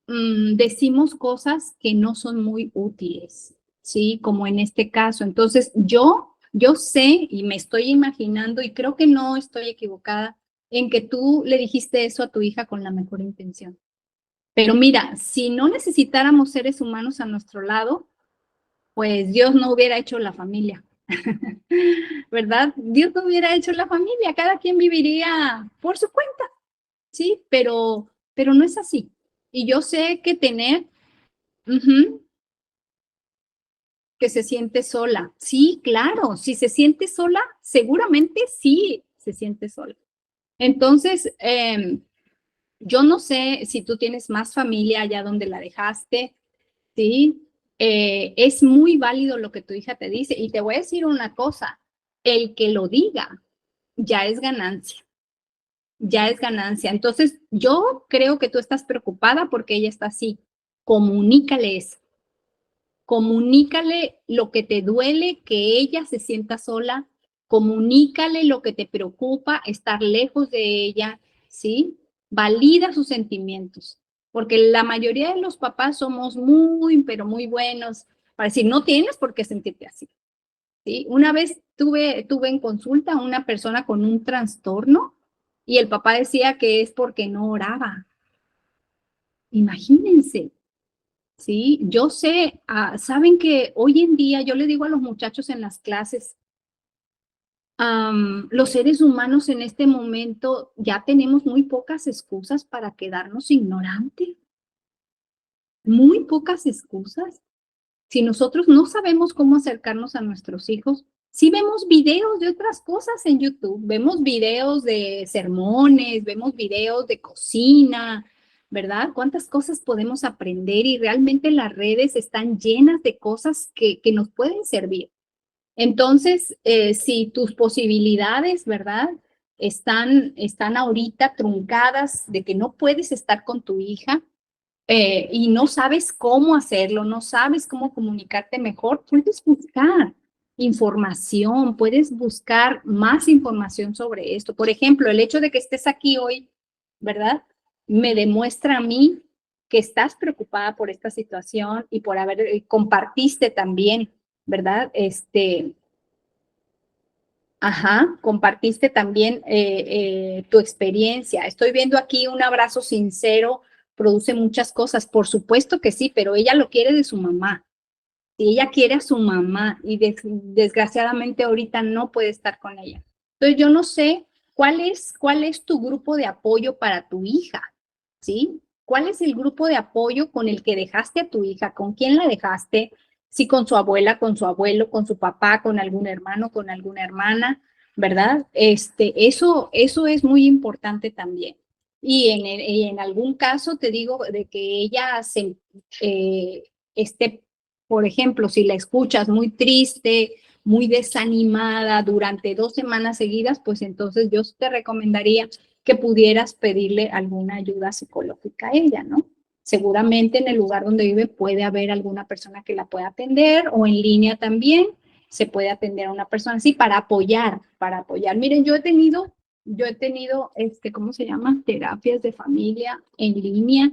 [SPEAKER 2] decimos cosas que no son muy útiles, ¿sí? Como en este caso. Entonces, yo sé y me estoy imaginando y creo que no estoy equivocada en que tú le dijiste eso a tu hija con la mejor intención. Pero mira, si no necesitáramos seres humanos a nuestro lado, pues Dios no hubiera hecho la familia, ¿verdad? Dios no hubiera hecho la familia, cada quien viviría por su cuenta, ¿sí? Pero no es así. Y yo sé que que se siente sola. Sí, claro, si se siente sola, seguramente sí se siente sola. Entonces, yo no sé si tú tienes más familia allá donde la dejaste, ¿sí? Es muy válido lo que tu hija te dice. Y te voy a decir una cosa, el que lo diga ya es ganancia, ya es ganancia. Entonces, yo creo que tú estás preocupada porque ella está así. Comunícale eso. Comunícale lo que te duele, que ella se sienta sola. Comunícale lo que te preocupa, estar lejos de ella, ¿sí? valida sus sentimientos, porque la mayoría de los papás somos muy, pero muy buenos para decir, no tienes por qué sentirte así, ¿sí? Una vez tuve en consulta a una persona con un trastorno y el papá decía que es porque no oraba. Imagínense, ¿sí? Yo sé, saben que hoy en día yo le digo a los muchachos en las clases, los seres humanos en este momento ya tenemos muy pocas excusas para quedarnos ignorantes, muy pocas excusas. Si nosotros no sabemos cómo acercarnos a nuestros hijos, sí vemos videos de otras cosas en YouTube, vemos videos de sermones, vemos videos de cocina, ¿verdad? ¿Cuántas cosas podemos aprender? Y realmente las redes están llenas de cosas que nos pueden servir. Entonces, si tus posibilidades, ¿verdad? Están ahorita truncadas de que no puedes estar con tu hija, y no sabes cómo hacerlo, no sabes cómo comunicarte mejor, puedes buscar información, puedes buscar más información sobre esto. Por ejemplo, el hecho de que estés aquí hoy, ¿verdad? Me demuestra a mí que estás preocupada por esta situación y por compartiste también, ¿verdad? Compartiste también tu experiencia. Estoy viendo aquí un abrazo sincero, produce muchas cosas. Por supuesto que sí, pero ella lo quiere de su mamá. Y ella quiere a su mamá y desgraciadamente ahorita no puede estar con ella. Entonces yo no sé cuál es tu grupo de apoyo para tu hija, ¿sí? ¿Cuál es el grupo de apoyo con el que dejaste a tu hija? ¿Con quién la dejaste? Si con su abuela, con su abuelo, con su papá, con algún hermano, con alguna hermana, ¿verdad? Eso es muy importante también. Y en algún caso te digo de que ella esté, por ejemplo, si la escuchas muy triste, muy desanimada durante 2 semanas seguidas, pues entonces yo te recomendaría que pudieras pedirle alguna ayuda psicológica a ella, ¿no? Seguramente en el lugar donde vive puede haber alguna persona que la pueda atender o en línea también se puede atender a una persona así para apoyar. Miren, yo he tenido, ¿cómo se llama? Terapias de familia en línea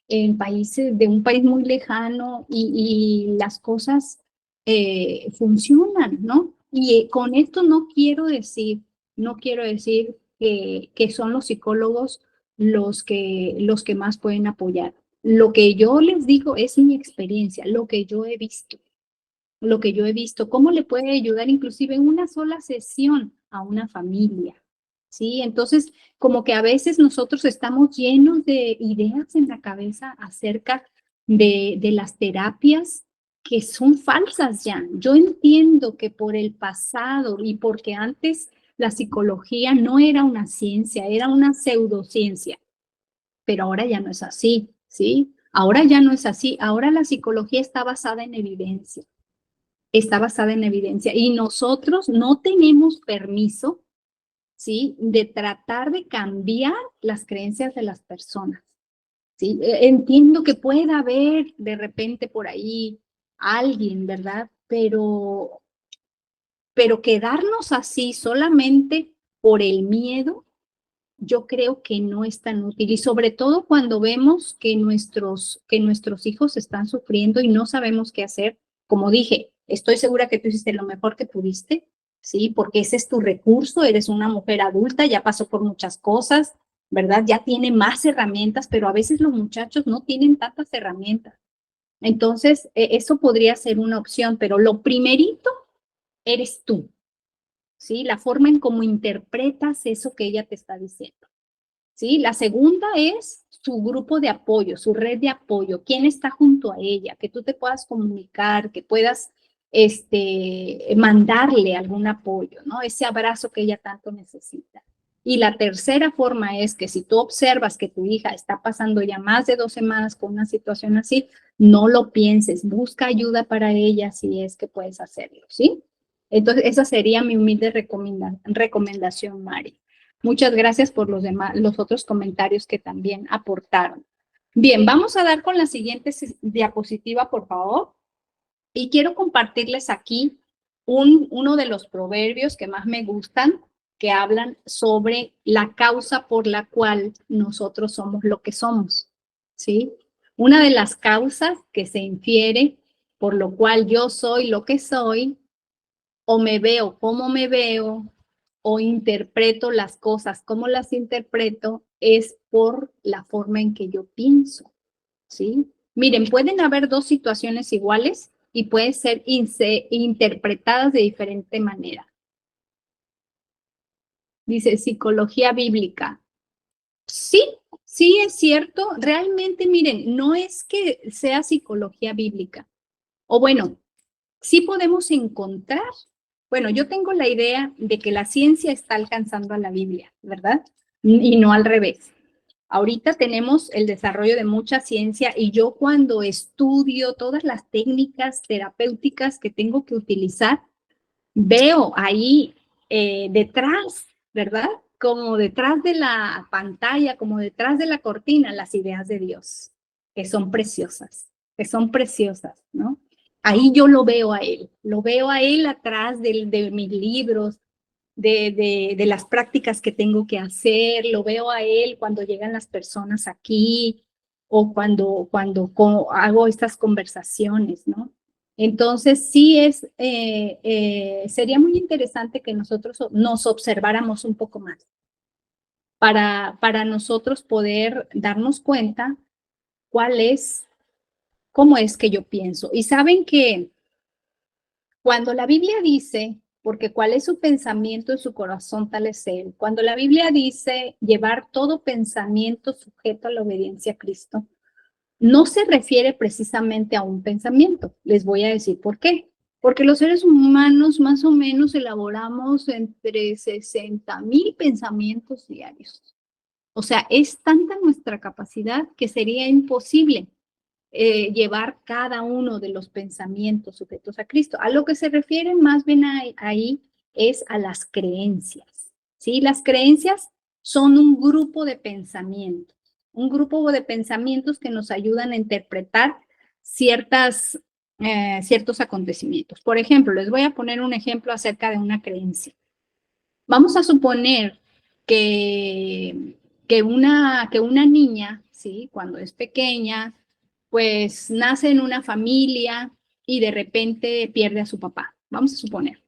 [SPEAKER 2] en países, de un país muy lejano y las cosas funcionan, ¿no? Y con esto no quiero decir que son los psicólogos los que más pueden apoyar. Lo que yo les digo es mi experiencia, lo que yo he visto, cómo le puede ayudar inclusive en una sola sesión a una familia, ¿sí? Entonces, como que a veces nosotros estamos llenos de ideas en la cabeza acerca de las terapias que son falsas ya. Yo entiendo que por el pasado y porque antes la psicología no era una ciencia, era una pseudociencia, pero ahora ya no es así, ¿sí? Ahora ya no es así, ahora la psicología está basada en evidencia y nosotros no tenemos permiso, ¿sí? De tratar de cambiar las creencias de las personas, ¿sí? Entiendo que pueda haber de repente por ahí alguien, ¿verdad? Pero quedarnos así solamente por el miedo, yo creo que no es tan útil y sobre todo cuando vemos que nuestros hijos están sufriendo y no sabemos qué hacer. Como dije, estoy segura que tú hiciste lo mejor que pudiste, ¿sí? Porque ese es tu recurso, eres una mujer adulta, ya pasó por muchas cosas, ¿verdad? Ya tiene más herramientas, pero a veces los muchachos no tienen tantas herramientas. Entonces, eso podría ser una opción, pero lo primerito eres tú, ¿sí? La forma en cómo interpretas eso que ella te está diciendo. ¿Sí? La segunda es su grupo de apoyo, su red de apoyo, quién está junto a ella, que tú te puedas comunicar, que puedas mandarle algún apoyo, ¿no? Ese abrazo que ella tanto necesita. Y la tercera forma es que si tú observas que tu hija está pasando ya más de 2 semanas con una situación así, no lo pienses, busca ayuda para ella si es que puedes hacerlo, ¿sí? Entonces, esa sería mi humilde recomendación, Mari. Muchas gracias por los otros comentarios que también aportaron. Bien, vamos a dar con la siguiente diapositiva, por favor. Y quiero compartirles aquí uno de los proverbios que más me gustan, que hablan sobre la causa por la cual nosotros somos lo que somos, ¿sí? Una de las causas que se infiere por lo cual yo soy lo que soy, o me veo como me veo, o interpreto las cosas como las interpreto, es por la forma en que yo pienso, ¿sí? Miren, pueden haber dos situaciones iguales y pueden ser interpretadas de diferente manera. Dice psicología bíblica. Sí, sí es cierto. Realmente, miren, no es que sea psicología bíblica. O bueno, sí podemos encontrar. Bueno, yo tengo la idea de que la ciencia está alcanzando a la Biblia, ¿verdad? Y no al revés. Ahorita tenemos el desarrollo de mucha ciencia y yo cuando estudio todas las técnicas terapéuticas que tengo que utilizar, veo ahí detrás, ¿verdad? Como detrás de la pantalla, como detrás de la cortina, las ideas de Dios, que son preciosas, ¿no? Ahí yo lo veo a él atrás de mis libros, de las prácticas que tengo que hacer, lo veo a él cuando llegan las personas aquí o cuando hago estas conversaciones, ¿no? Entonces, sí sería muy interesante que nosotros nos observáramos un poco más para nosotros poder darnos cuenta cómo es que yo pienso. Y saben que cuando la Biblia dice, porque cuál es su pensamiento en su corazón, tal es él. Cuando la Biblia dice llevar todo pensamiento sujeto a la obediencia a Cristo, no se refiere precisamente a un pensamiento. Les voy a decir por qué. Porque los seres humanos más o menos elaboramos entre 60,000 pensamientos diarios. O sea, es tanta nuestra capacidad que sería imposible llevar cada uno de los pensamientos sujetos a Cristo. A lo que se refiere más bien ahí es a las creencias, ¿sí? Las creencias son un grupo de pensamientos que nos ayudan a interpretar ciertos acontecimientos. Por ejemplo, les voy a poner un ejemplo acerca de una creencia. Vamos a suponer que una niña, ¿sí? Cuando es pequeña, pues nace en una familia y de repente pierde a su papá, vamos a suponer.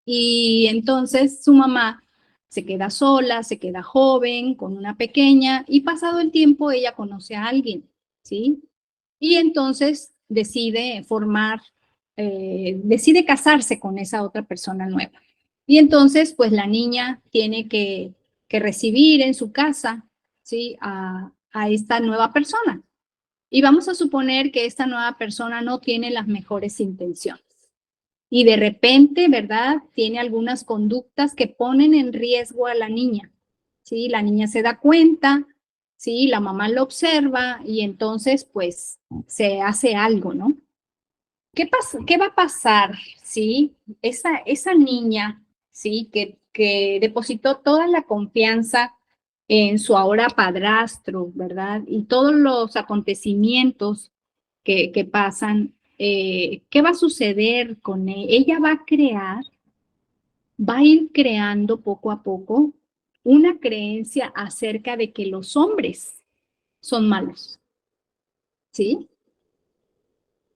[SPEAKER 2] Y entonces su mamá se queda sola, se queda joven, con una pequeña, y pasado el tiempo ella conoce a alguien, ¿sí? Y entonces decide decide casarse con esa otra persona nueva. Y entonces, pues la niña tiene que recibir en su casa, ¿sí? A esta nueva persona. Y vamos a suponer que esta nueva persona no tiene las mejores intenciones. Y de repente, ¿verdad? Tiene algunas conductas que ponen en riesgo a la niña. ¿Sí? La niña se da cuenta, ¿sí? La mamá lo observa y entonces, pues, se hace algo, ¿no? ¿Qué va a pasar, ¿sí? Esa niña, ¿sí? Que depositó toda la confianza en su ahora padrastro, ¿verdad? Y todos los acontecimientos que pasan, ¿qué va a suceder con ella? Ella va a ir creando poco a poco una creencia acerca de que los hombres son malos, ¿sí?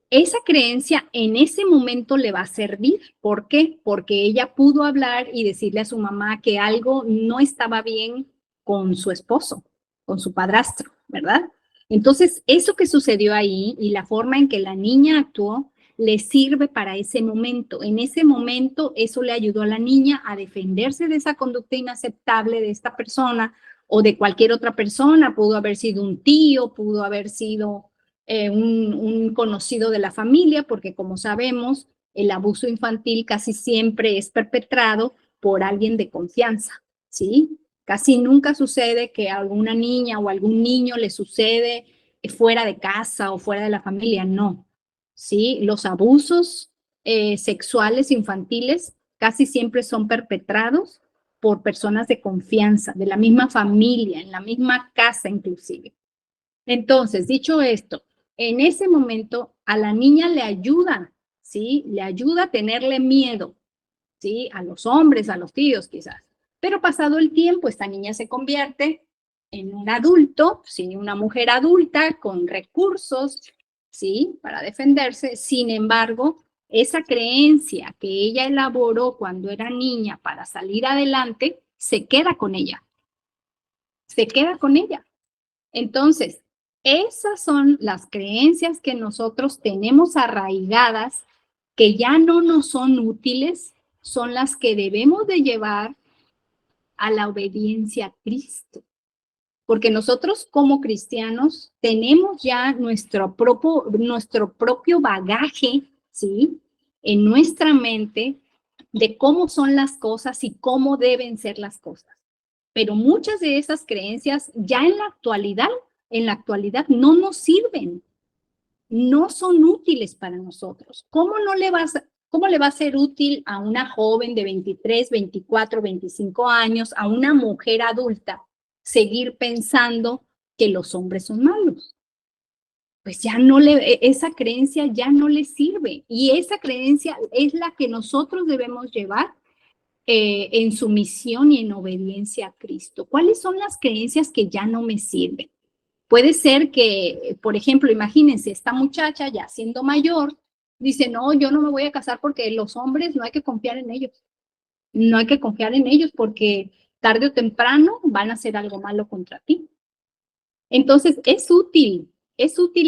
[SPEAKER 2] Esa creencia en ese momento le va a servir. ¿Por qué? Porque ella pudo hablar y decirle a su mamá que algo no estaba bien con su esposo, con su padrastro, ¿verdad? Entonces, eso que sucedió ahí y la forma en que la niña actuó le sirve para ese momento. En ese momento, eso le ayudó a la niña a defenderse de esa conducta inaceptable de esta persona o de cualquier otra persona. Pudo haber sido un tío, pudo haber sido un conocido de la familia, porque como sabemos, el abuso infantil casi siempre es perpetrado por alguien de confianza, ¿sí? Casi nunca sucede que a alguna niña o algún niño le sucede fuera de casa o fuera de la familia, no, ¿sí? Los abusos sexuales infantiles casi siempre son perpetrados por personas de confianza, de la misma familia, en la misma casa inclusive. Entonces, dicho esto, en ese momento a la niña le ayuda, ¿sí? Le ayuda a tenerle miedo ¿sí? A los hombres, a los tíos quizás. Pero pasado el tiempo, esta niña se convierte en un adulto, ¿sí? Una mujer adulta con recursos, ¿sí? Para defenderse. Sin embargo, esa creencia que ella elaboró cuando era niña para salir adelante, se queda con ella. Se queda con ella. Entonces, esas son las creencias que nosotros tenemos arraigadas, que ya no nos son útiles, son las que debemos de llevar a la obediencia a Cristo. Porque nosotros como cristianos tenemos ya nuestro propio bagaje, ¿sí? En nuestra mente de cómo son las cosas y cómo deben ser las cosas. Pero muchas de esas creencias ya en la actualidad no nos sirven, no son útiles para nosotros. ¿Cómo le va a ser útil a una joven de 23, 24, 25 años, a una mujer adulta, seguir pensando que los hombres son malos? Pues ya esa creencia ya no le sirve. Y esa creencia es la que nosotros debemos llevar en sumisión y en obediencia a Cristo. ¿Cuáles son las creencias que ya no me sirven? Puede ser que, por ejemplo, imagínense, esta muchacha ya siendo mayor, dice, no, yo no me voy a casar porque los hombres no hay que confiar en ellos. No hay que confiar en ellos porque tarde o temprano van a hacer algo malo contra ti. Entonces, es útil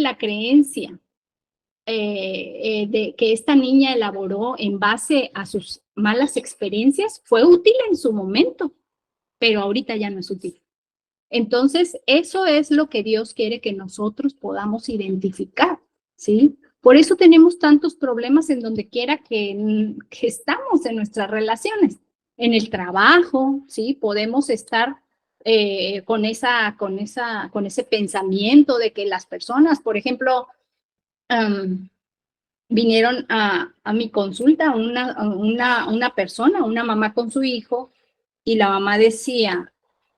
[SPEAKER 2] la creencia de que esta niña elaboró en base a sus malas experiencias. Fue útil en su momento, pero ahorita ya no es útil. Entonces, eso es lo que Dios quiere que nosotros podamos identificar, ¿sí? Por eso tenemos tantos problemas en donde quiera que estamos en nuestras relaciones. En el trabajo, ¿sí? Podemos estar con ese pensamiento de que las personas, por ejemplo, vinieron a mi consulta una persona, una mamá con su hijo, y la mamá decía,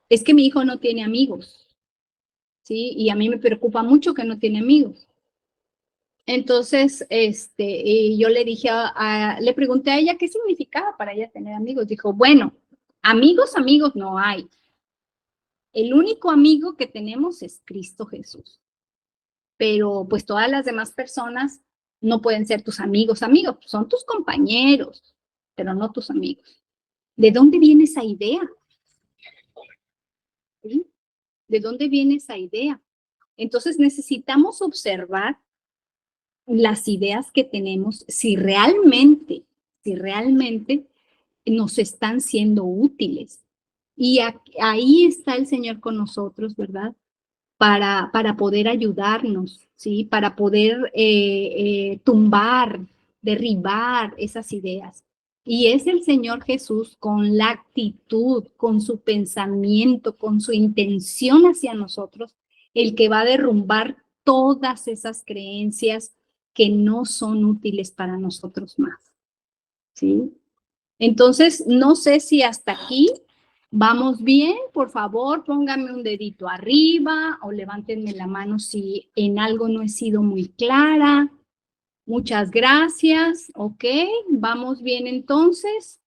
[SPEAKER 2] es que mi hijo no tiene amigos, ¿sí? Y a mí me preocupa mucho que no tiene amigos. Entonces, y yo le dije, le pregunté a ella qué significaba para ella tener amigos. Dijo, bueno, amigos no hay. El único amigo que tenemos es Cristo Jesús. Pero pues todas las demás personas no pueden ser tus amigos, son tus compañeros, pero no tus amigos. ¿De dónde viene esa idea? ¿Sí? ¿De dónde viene esa idea? Entonces necesitamos observar las ideas que tenemos, si realmente nos están siendo útiles. Y ahí está el Señor con nosotros, ¿verdad? Para poder ayudarnos, ¿sí? Para poder tumbar, derribar esas ideas. Y es el Señor Jesús con la actitud, con su pensamiento, con su intención hacia nosotros, el que va a derrumbar todas esas creencias que no son útiles para nosotros más, ¿sí? Entonces, no sé si hasta aquí vamos bien. Por favor, pónganme un dedito arriba o levántenme la mano si en algo no he sido muy clara. Muchas gracias. Ok, vamos bien entonces.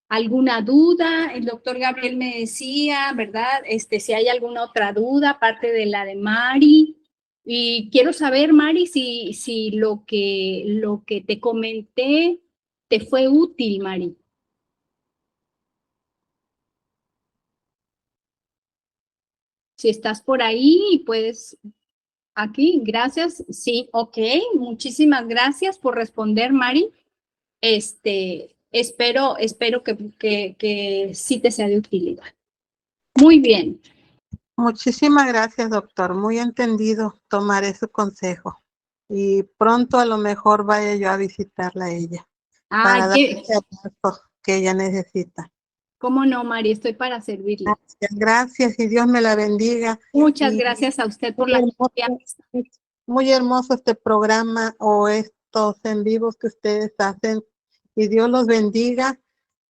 [SPEAKER 2] ¿Alguna duda? El doctor Gabriel me decía, ¿verdad? Si hay alguna otra duda aparte de la de Mari. Y quiero saber, Mari, si lo que te comenté te fue útil, Mari. Si estás por ahí y puedes, aquí, gracias. Sí, ok, muchísimas gracias por responder, Mari. Espero que sí te sea de utilidad. Muy bien.
[SPEAKER 4] Muchísimas gracias, doctor. Muy entendido. Tomaré su consejo. Y pronto a lo mejor vaya yo a visitarla a ella para darle ese abrazo que ella necesita.
[SPEAKER 2] ¿Cómo no, Mari? Estoy para servirle.
[SPEAKER 4] Gracias y Dios me la bendiga.
[SPEAKER 2] Muchas gracias a usted por la confianza.
[SPEAKER 4] Muy hermoso este programa o estos en vivos que ustedes hacen. Y Dios los bendiga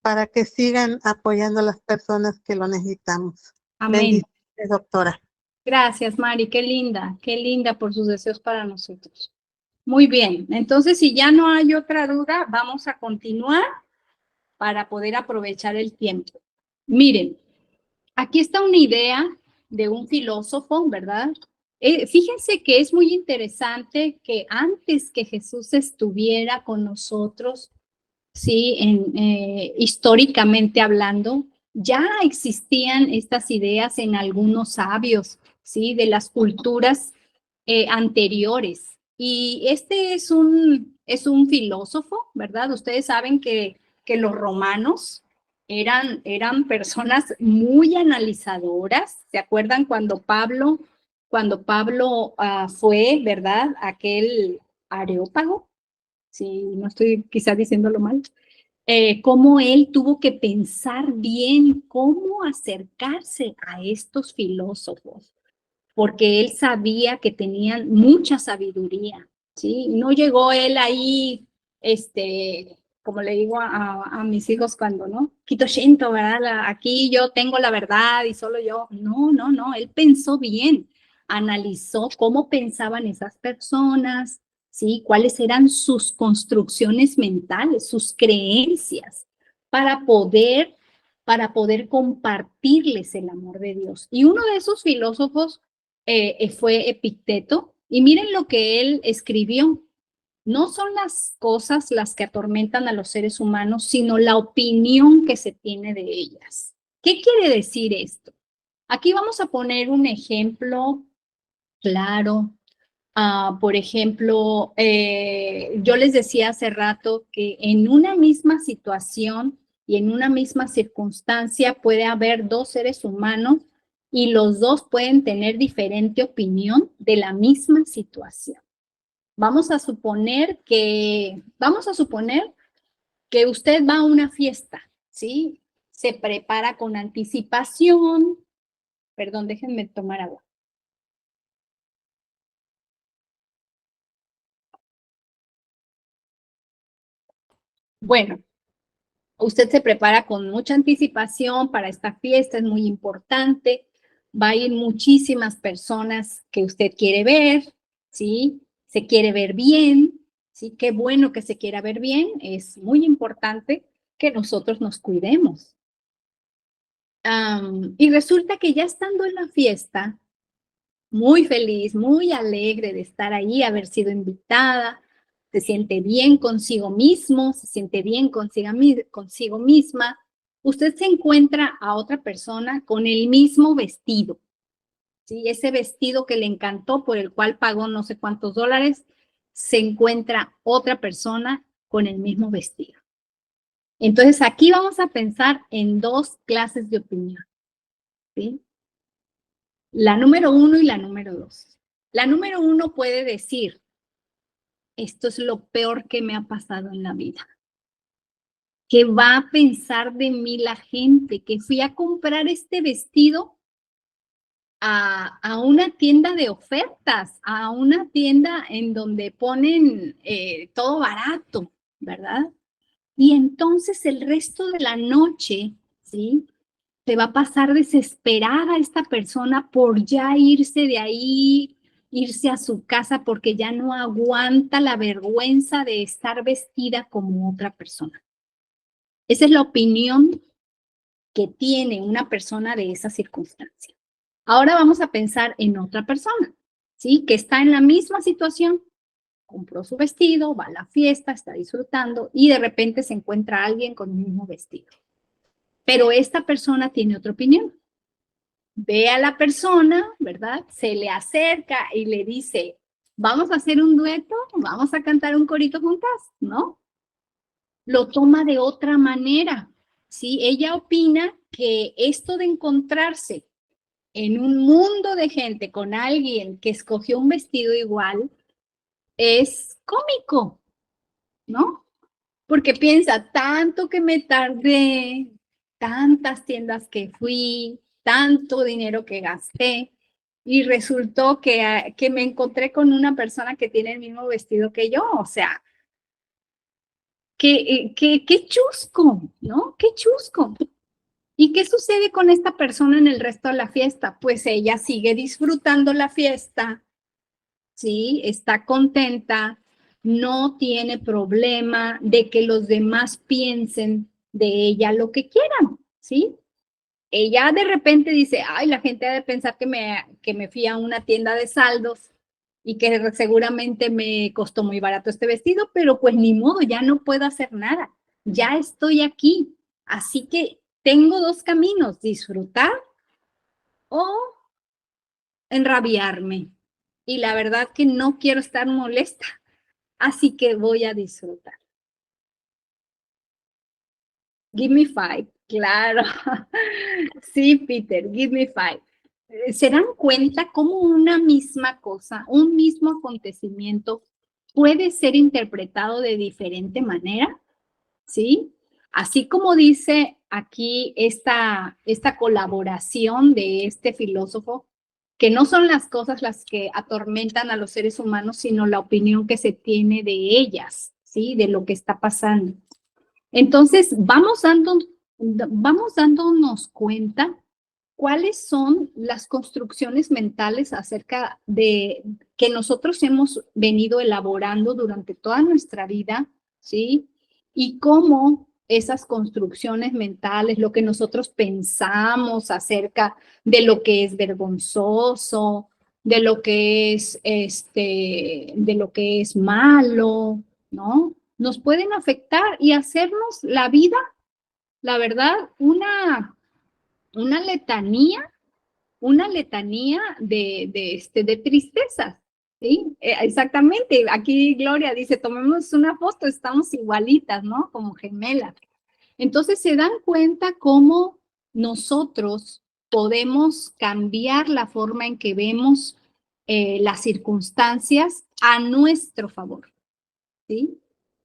[SPEAKER 4] para que sigan apoyando a las personas que lo necesitamos.
[SPEAKER 2] Amén.
[SPEAKER 4] Bendiciones, doctora.
[SPEAKER 2] Gracias, Mari. Qué linda por sus deseos para nosotros. Muy bien. Entonces, si ya no hay otra duda, vamos a continuar. para poder aprovechar el tiempo. Miren, aquí está una idea de un filósofo, ¿verdad? Fíjense que es muy interesante que antes que Jesús estuviera con nosotros, sí, históricamente hablando, ya existían estas ideas en algunos sabios, sí, de las culturas anteriores. Y este es un filósofo, ¿verdad? Ustedes saben que los romanos eran personas muy analizadoras. ¿Se acuerdan cuando Pablo fue, ¿verdad? Aquel Areópago, si no estoy quizás diciéndolo mal, cómo él tuvo que pensar bien cómo acercarse a estos filósofos, porque él sabía que tenían mucha sabiduría, ¿sí? No llegó él ahí, como le digo a mis hijos cuando, ¿no? Quito Shinto, ¿verdad? Aquí yo tengo la verdad y solo yo. No, él pensó bien, analizó cómo pensaban esas personas, ¿sí? Cuáles eran sus construcciones mentales, sus creencias, para poder compartirles el amor de Dios. Y uno de esos filósofos fue Epicteto, y miren lo que él escribió. No son las cosas las que atormentan a los seres humanos, sino la opinión que se tiene de ellas. ¿Qué quiere decir esto? Aquí vamos a poner un ejemplo claro. Por ejemplo, yo les decía hace rato que en una misma situación y en una misma circunstancia puede haber dos seres humanos y los dos pueden tener diferente opinión de la misma situación. Vamos a suponer que usted va a una fiesta, ¿sí? Se prepara con anticipación. Perdón, déjenme tomar agua. Bueno, usted se prepara con mucha anticipación para esta fiesta, es muy importante. Va a ir muchísimas personas que usted quiere ver, ¿sí? Se quiere ver bien, ¿sí? Qué bueno que se quiera ver bien. Es muy importante que nosotros nos cuidemos. Y resulta que ya estando en la fiesta, muy feliz, muy alegre de estar ahí, haber sido invitada, se siente bien consigo mismo, se siente bien consigo misma, usted se encuentra a otra persona con el mismo vestido, ¿sí? Ese vestido que le encantó, por el cual pagó no sé cuántos dólares, se encuentra otra persona con el mismo vestido. Entonces, aquí vamos a pensar en dos clases de opinión, ¿sí? La número 1 y la número 2. La número 1 puede decir, esto es lo peor que me ha pasado en la vida. ¿Qué va a pensar de mí la gente? Que fui a comprar este vestido a una tienda de ofertas, a una tienda en donde ponen todo barato, ¿verdad? Y entonces el resto de la noche, ¿sí? Se va a pasar desesperada esta persona por ya irse de ahí, irse a su casa porque ya no aguanta la vergüenza de estar vestida como otra persona. Esa es la opinión que tiene una persona de esa circunstancia. Ahora vamos a pensar en otra persona, ¿sí? Que está en la misma situación. Compró su vestido, va a la fiesta, está disfrutando y de repente se encuentra alguien con el mismo vestido. Pero esta persona tiene otra opinión. Ve a la persona, ¿verdad? Se le acerca y le dice, vamos a hacer un dueto, vamos a cantar un corito juntas, ¿no? Lo toma de otra manera, ¿sí? Ella opina que esto de encontrarse en un mundo de gente con alguien que escogió un vestido igual es cómico, ¿no? Porque piensa, tanto que me tardé, tantas tiendas que fui, tanto dinero que gasté, y resultó que me encontré con una persona que tiene el mismo vestido que yo. O sea, qué chusco, ¿no? Qué chusco. ¿Y qué sucede con esta persona en el resto de la fiesta? Pues ella sigue disfrutando la fiesta, ¿sí? Está contenta, no tiene problema de que los demás piensen de ella lo que quieran, ¿sí? Ella de repente dice, ay, la gente ha de pensar que me fui a una tienda de saldos y que seguramente me costó muy barato este vestido, pero pues ni modo, ya no puedo hacer nada, ya estoy aquí. Así que tengo dos caminos, disfrutar o enrabiarme. Y la verdad que no quiero estar molesta, así que voy a disfrutar. Give me five, claro. Sí, Peter, give me five. ¿Se dan cuenta cómo una misma cosa, un mismo acontecimiento puede ser interpretado de diferente manera? ¿Sí? Así como dice aquí esta colaboración de este filósofo, que no son las cosas las que atormentan a los seres humanos, sino la opinión que se tiene de ellas, ¿sí? De lo que está pasando. Entonces, vamos dándonos cuenta cuáles son las construcciones mentales acerca de que nosotros hemos venido elaborando durante toda nuestra vida, ¿sí? Y cómo esas construcciones mentales, lo que nosotros pensamos acerca de lo que es vergonzoso, de lo que es de lo que es malo, ¿no? Nos pueden afectar y hacernos la vida, la verdad, una letanía de tristezas, ¿sí? Exactamente, aquí Gloria dice, tomemos una foto, estamos igualitas, ¿no? Como gemelas. Entonces se dan cuenta cómo nosotros podemos cambiar la forma en que vemos las circunstancias a nuestro favor, ¿sí?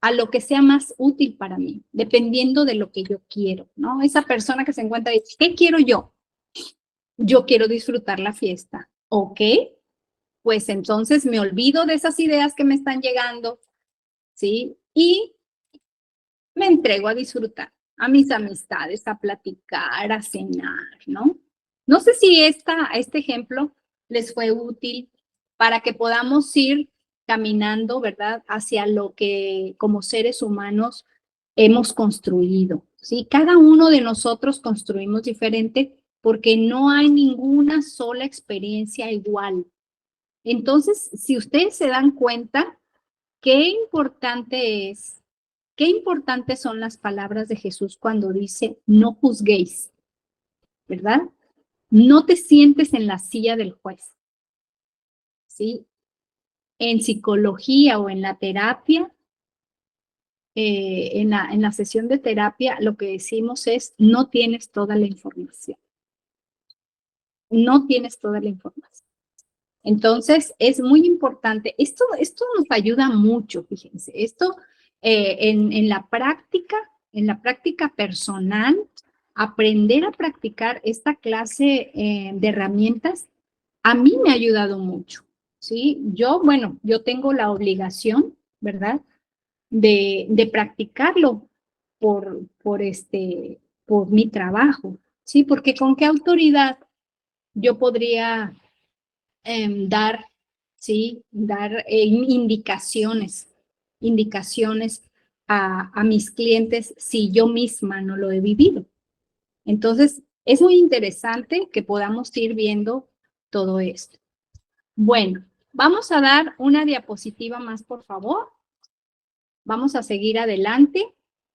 [SPEAKER 2] A lo que sea más útil para mí, dependiendo de lo que yo quiero, ¿no? Esa persona que se encuentra y dice, ¿qué quiero yo? Yo quiero disfrutar la fiesta. ¿Ok? Pues entonces me olvido de esas ideas que me están llegando, ¿sí? Y me entrego a disfrutar, a mis amistades, a platicar, a cenar, ¿no? No sé si este ejemplo les fue útil para que podamos ir caminando, ¿verdad? Hacia lo que como seres humanos hemos construido, ¿sí? Cada uno de nosotros construimos diferente porque no hay ninguna sola experiencia igual. Entonces, si ustedes se dan cuenta, qué importantes son las palabras de Jesús cuando dice, no juzguéis, ¿verdad? No te sientes en la silla del juez, ¿sí? En psicología o en la terapia, en la sesión de terapia, lo que decimos es, no tienes toda la información. No tienes toda la información. Entonces, es muy importante. Esto nos ayuda mucho, fíjense. Esto en la práctica personal, aprender a practicar esta clase de herramientas, a mí me ha ayudado mucho, ¿sí? Yo tengo la obligación, ¿verdad? De practicarlo por mi trabajo, ¿sí? Porque con qué autoridad yo podría dar, ¿sí? Dar indicaciones a mis clientes si yo misma no lo he vivido. Entonces, es muy interesante que podamos ir viendo todo esto. Bueno, vamos a dar una diapositiva más, por favor. Vamos a seguir adelante.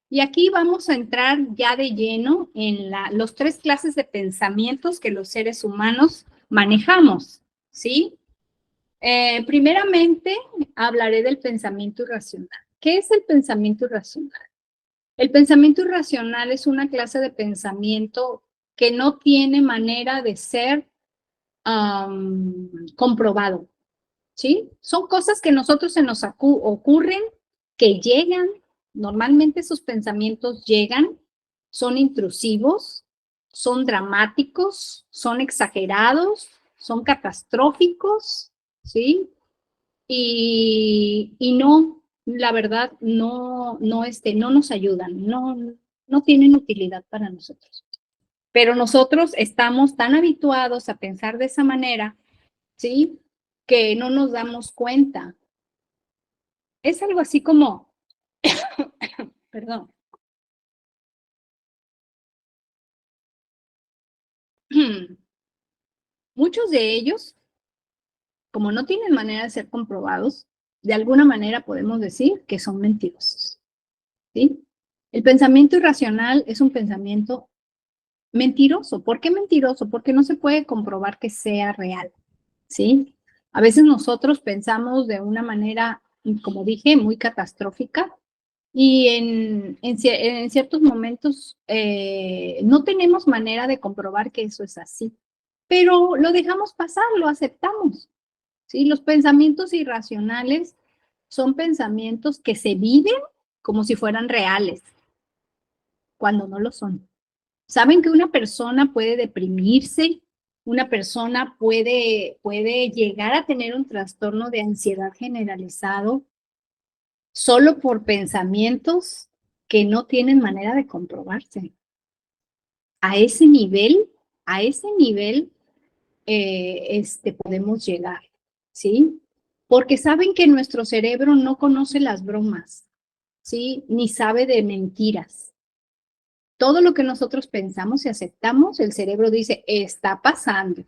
[SPEAKER 2] Y aquí vamos a entrar ya de lleno en los 3 clases de pensamientos que los seres humanos manejamos, ¿sí? Primeramente, hablaré del pensamiento irracional. ¿Qué es el pensamiento irracional? El pensamiento irracional es una clase de pensamiento que no tiene manera de ser comprobado, ¿sí? Son cosas que a nosotros se nos ocurren, que llegan, normalmente esos pensamientos llegan, son intrusivos, son dramáticos, son exagerados, son catastróficos, ¿sí? Y no, la verdad, no nos ayudan, no tienen utilidad para nosotros. Pero nosotros estamos tan habituados a pensar de esa manera, ¿sí? Que no nos damos cuenta. Es algo así como, perdón, muchos de ellos, como no tienen manera de ser comprobados, de alguna manera podemos decir que son mentirosos, ¿sí? El pensamiento irracional es un pensamiento mentiroso. ¿Por qué mentiroso? Porque no se puede comprobar que sea real, ¿sí? A veces nosotros pensamos de una manera, como dije, muy catastrófica y en ciertos momentos no tenemos manera de comprobar que eso es así, pero lo dejamos pasar, lo aceptamos, ¿sí? Los pensamientos irracionales son pensamientos que se viven como si fueran reales, cuando no lo son. ¿Saben que una persona puede deprimirse? Una persona puede llegar a tener un trastorno de ansiedad generalizado solo por pensamientos que no tienen manera de comprobarse. A ese nivel, a ese nivel podemos llegar, ¿sí? Porque saben que nuestro cerebro no conoce las bromas, ¿sí? Ni sabe de mentiras. Todo lo que nosotros pensamos y aceptamos, el cerebro dice, está pasando.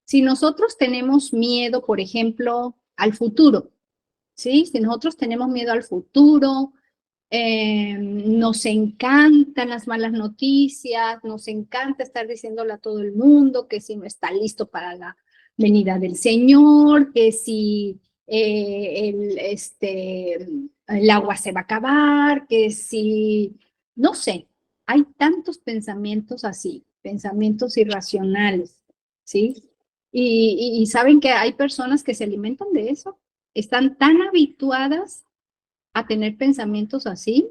[SPEAKER 2] Si nosotros tenemos miedo, por ejemplo, al futuro, ¿sí? Si nosotros tenemos miedo al futuro, nos encantan las malas noticias, nos encanta estar diciéndole a todo el mundo que si no está listo para la venida del Señor, que si el agua se va a acabar, que si, no sé, hay tantos pensamientos así, pensamientos irracionales, ¿sí? Y saben que hay personas que se alimentan de eso, están tan habituadas a tener pensamientos así,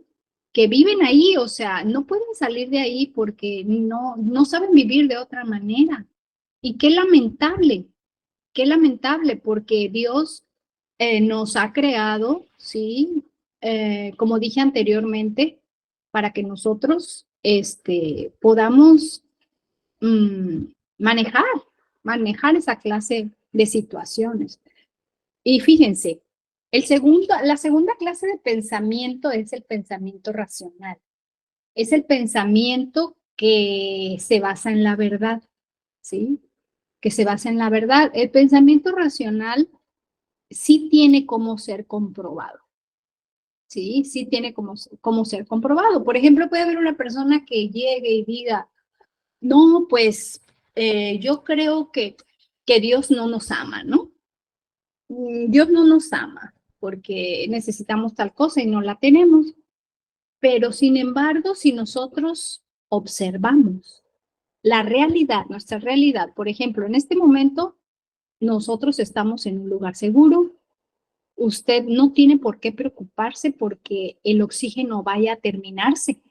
[SPEAKER 2] que viven ahí, o sea, no pueden salir de ahí porque no saben vivir de otra manera. Y qué lamentable, porque Dios nos ha creado, ¿sí? Como dije anteriormente, para que nosotros podamos mm, manejar, manejar esa clase de situaciones. Y fíjense, la segunda clase de pensamiento es el pensamiento racional. Es el pensamiento que se basa en la verdad, ¿sí? Que se basa en la verdad. El pensamiento racional sí tiene cómo ser comprobado, ¿sí? Sí tiene cómo ser comprobado. Por ejemplo, puede haber una persona que llegue y diga, no, pues yo creo que Dios no nos ama, ¿no? Dios no nos ama porque necesitamos tal cosa y no la tenemos. Pero sin embargo, si nosotros observamos la realidad, nuestra realidad, por ejemplo, en este momento nosotros estamos en un lugar seguro, usted no tiene por qué preocuparse porque el oxígeno vaya a terminarse.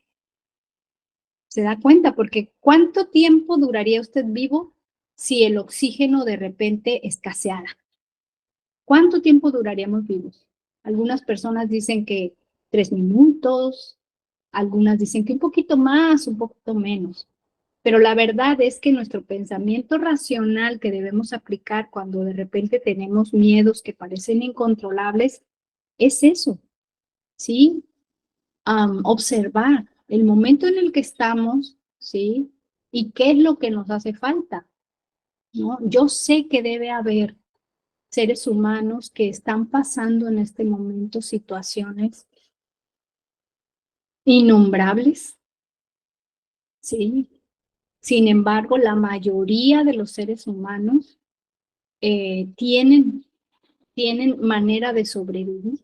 [SPEAKER 2] ¿Se da cuenta? Porque ¿cuánto tiempo duraría usted vivo si el oxígeno de repente escaseara? ¿Cuánto tiempo duraríamos vivos? Algunas personas dicen que 3 minutos, algunas dicen que un poquito más, un poquito menos. Pero la verdad es que nuestro pensamiento racional que debemos aplicar cuando de repente tenemos miedos que parecen incontrolables es eso, ¿sí? Observar el momento en el que estamos, ¿sí? Y qué es lo que nos hace falta, ¿no? Yo sé que debe haber seres humanos que están pasando en este momento situaciones innombrables, ¿sí? Sin embargo, la mayoría de los seres humanos tienen manera de sobrevivir,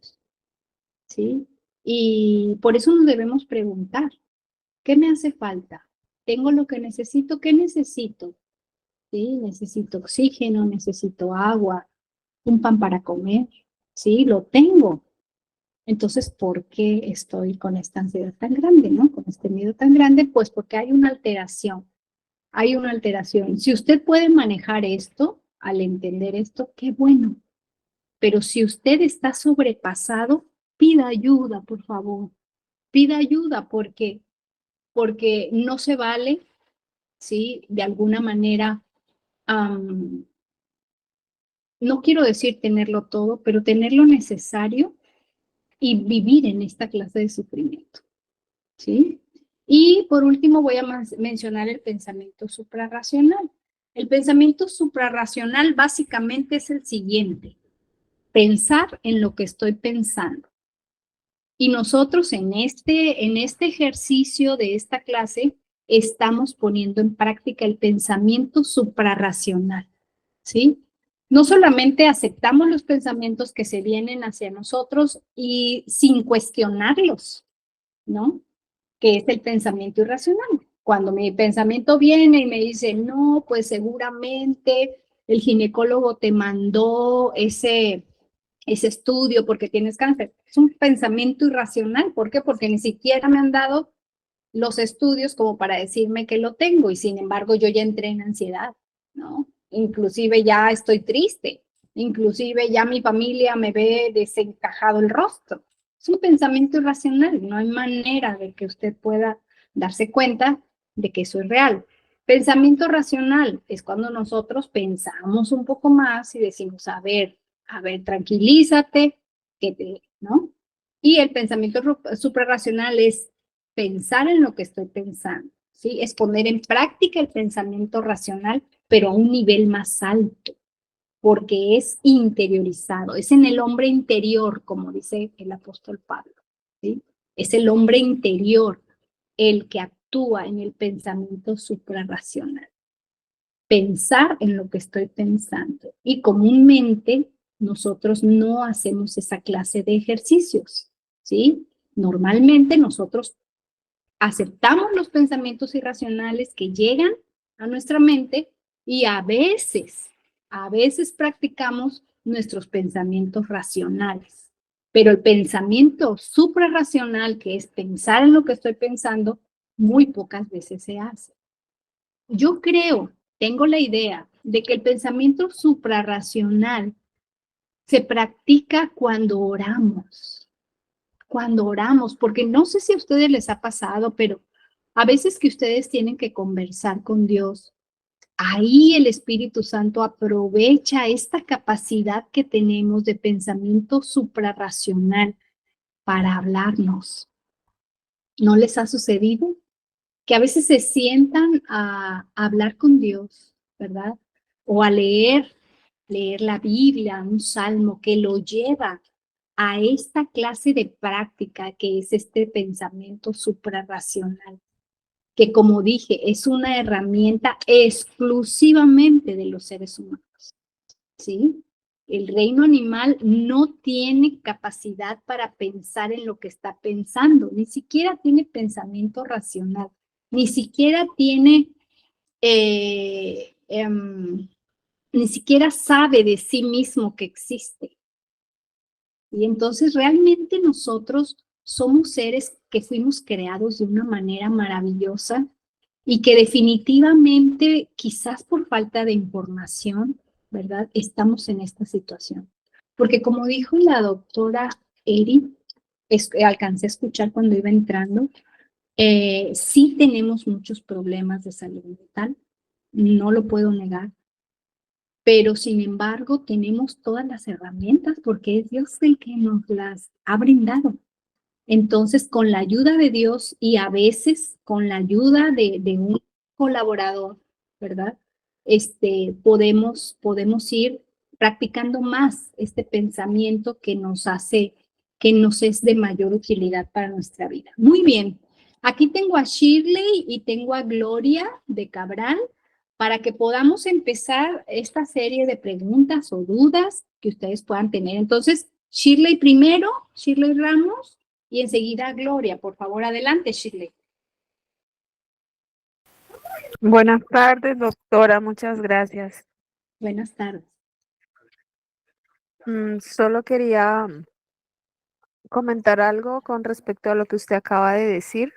[SPEAKER 2] ¿sí? Y por eso nos debemos preguntar, ¿qué me hace falta? ¿Tengo lo que necesito? ¿Qué necesito? ¿Sí? Necesito oxígeno, necesito agua, un pan para comer, ¿sí? Lo tengo. Entonces, ¿por qué estoy con esta ansiedad tan grande, ¿no? Con este miedo tan grande, pues porque hay una alteración. Hay una alteración. Si usted puede manejar esto, al entender esto, qué bueno. Pero si usted está sobrepasado, pida ayuda, por favor. Pida ayuda porque no se vale, ¿sí? De alguna manera, no quiero decir tenerlo todo, pero tener lo necesario y vivir en esta clase de sufrimiento, ¿sí? Y por último voy a mencionar el pensamiento suprarracional. El pensamiento suprarracional básicamente es el siguiente: pensar en lo que estoy pensando. Y nosotros en este ejercicio de esta clase estamos poniendo en práctica el pensamiento suprarracional, ¿sí? No solamente aceptamos los pensamientos que se vienen hacia nosotros y sin cuestionarlos, ¿no? Que es el pensamiento irracional. Cuando mi pensamiento viene y me dice, no, pues seguramente el ginecólogo te mandó ese estudio porque tienes cáncer. Es un pensamiento irracional. ¿Por qué? Porque ni siquiera me han dado los estudios como para decirme que lo tengo y sin embargo yo ya entré en ansiedad, ¿no? Inclusive ya estoy triste, inclusive ya mi familia me ve desencajado el rostro. Es un pensamiento irracional, no hay manera de que usted pueda darse cuenta de que eso es real. Pensamiento racional es cuando nosotros pensamos un poco más y decimos, a ver, tranquilízate, ¿no? Y el pensamiento suprarracional es pensar en lo que estoy pensando, ¿sí? Es poner en práctica el pensamiento racional, pero a un nivel más alto, porque es interiorizado, es en el hombre interior, como dice el apóstol Pablo, ¿sí? Es el hombre interior el que actúa en el pensamiento suprarracional. Pensar en lo que estoy pensando. Y comúnmente nosotros no hacemos esa clase de ejercicios, ¿sí? Normalmente nosotros aceptamos los pensamientos irracionales que llegan a nuestra mente y a veces practicamos nuestros pensamientos racionales. Pero el pensamiento suprarracional, que es pensar en lo que estoy pensando, muy pocas veces se hace. Yo creo, tengo la idea de que el pensamiento suprarracional se practica cuando oramos, porque no sé si a ustedes les ha pasado, pero a veces que ustedes tienen que conversar con Dios, ahí el Espíritu Santo aprovecha esta capacidad que tenemos de pensamiento suprarracional para hablarnos. ¿No les ha sucedido? Que a veces se sientan a hablar con Dios, ¿verdad? O a leer la Biblia, un salmo que lo lleva a esta clase de práctica que es este pensamiento suprarracional, que como dije, es una herramienta exclusivamente de los seres humanos, ¿sí? El reino animal no tiene capacidad para pensar en lo que está pensando, ni siquiera tiene pensamiento racional, ni siquiera tiene, eh, ni siquiera sabe de sí mismo que existe. Y entonces realmente nosotros somos seres que fuimos creados de una manera maravillosa y que definitivamente, quizás por falta de información, ¿verdad? Estamos en esta situación. Porque como dijo la doctora Eri, alcancé a escuchar cuando iba entrando, sí tenemos muchos problemas de salud mental, no lo puedo negar, pero sin embargo tenemos todas las herramientas porque es Dios el que nos las ha brindado. Entonces, con la ayuda de Dios y a veces con la ayuda de un colaborador, ¿verdad? Podemos ir practicando más este pensamiento que nos hace, que nos es de mayor utilidad para nuestra vida. Muy bien. Aquí tengo a Shirley y tengo a Gloria de Cabral para que podamos empezar esta serie de preguntas o dudas que ustedes puedan tener. Entonces, Shirley primero, Shirley Ramos, y enseguida Gloria. Por favor, adelante, Shirley.
[SPEAKER 5] Buenas tardes, doctora. Muchas gracias.
[SPEAKER 2] Buenas tardes.
[SPEAKER 5] Solo quería comentar algo con respecto a lo que usted acaba de decir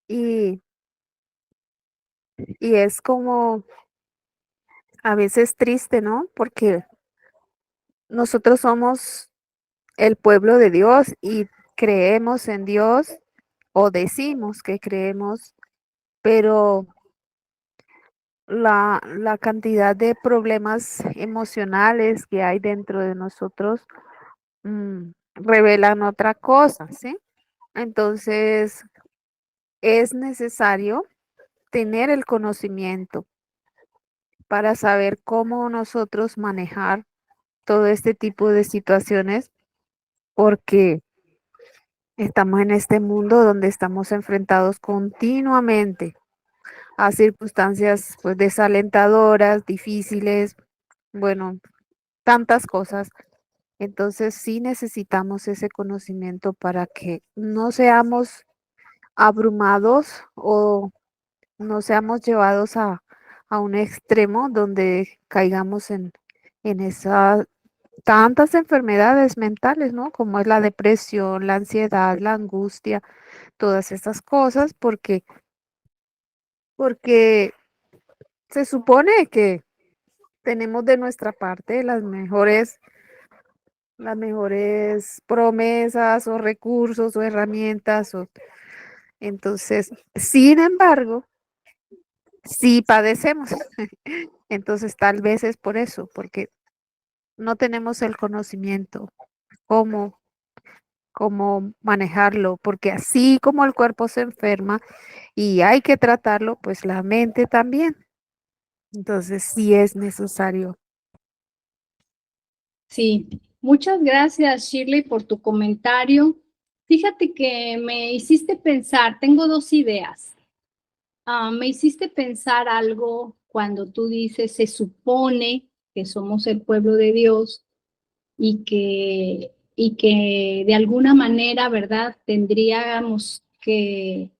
[SPEAKER 5] y, y es como a veces triste, ¿no? Porque nosotros somos el pueblo de Dios y creemos en Dios o decimos que creemos, pero la cantidad de problemas emocionales que hay dentro de nosotros revelan otra cosa, ¿sí? Entonces, es necesario tener el conocimiento para saber cómo nosotros manejar todo este tipo de situaciones, porque estamos en este mundo donde estamos enfrentados continuamente a circunstancias pues desalentadoras, difíciles, bueno, tantas cosas. Entonces sí necesitamos ese conocimiento para que no seamos abrumados o no seamos llevados a un extremo donde caigamos en esas tantas enfermedades mentales, ¿no? Como es la depresión, la ansiedad, la angustia, todas estas cosas, porque se supone que tenemos de nuestra parte las mejores promesas o recursos o herramientas. Entonces, sin embargo, sí padecemos. Entonces, tal vez es por eso, porque no tenemos el conocimiento, cómo, cómo manejarlo, porque así como el cuerpo se enferma y hay que tratarlo, pues la mente también. Entonces, sí es necesario.
[SPEAKER 2] Sí, muchas gracias, Shirley, por tu comentario. Fíjate que me hiciste pensar, tengo dos ideas. Me hiciste pensar algo cuando tú dices, se supone que somos el pueblo de Dios y que de alguna manera, ¿verdad? Tendríamos que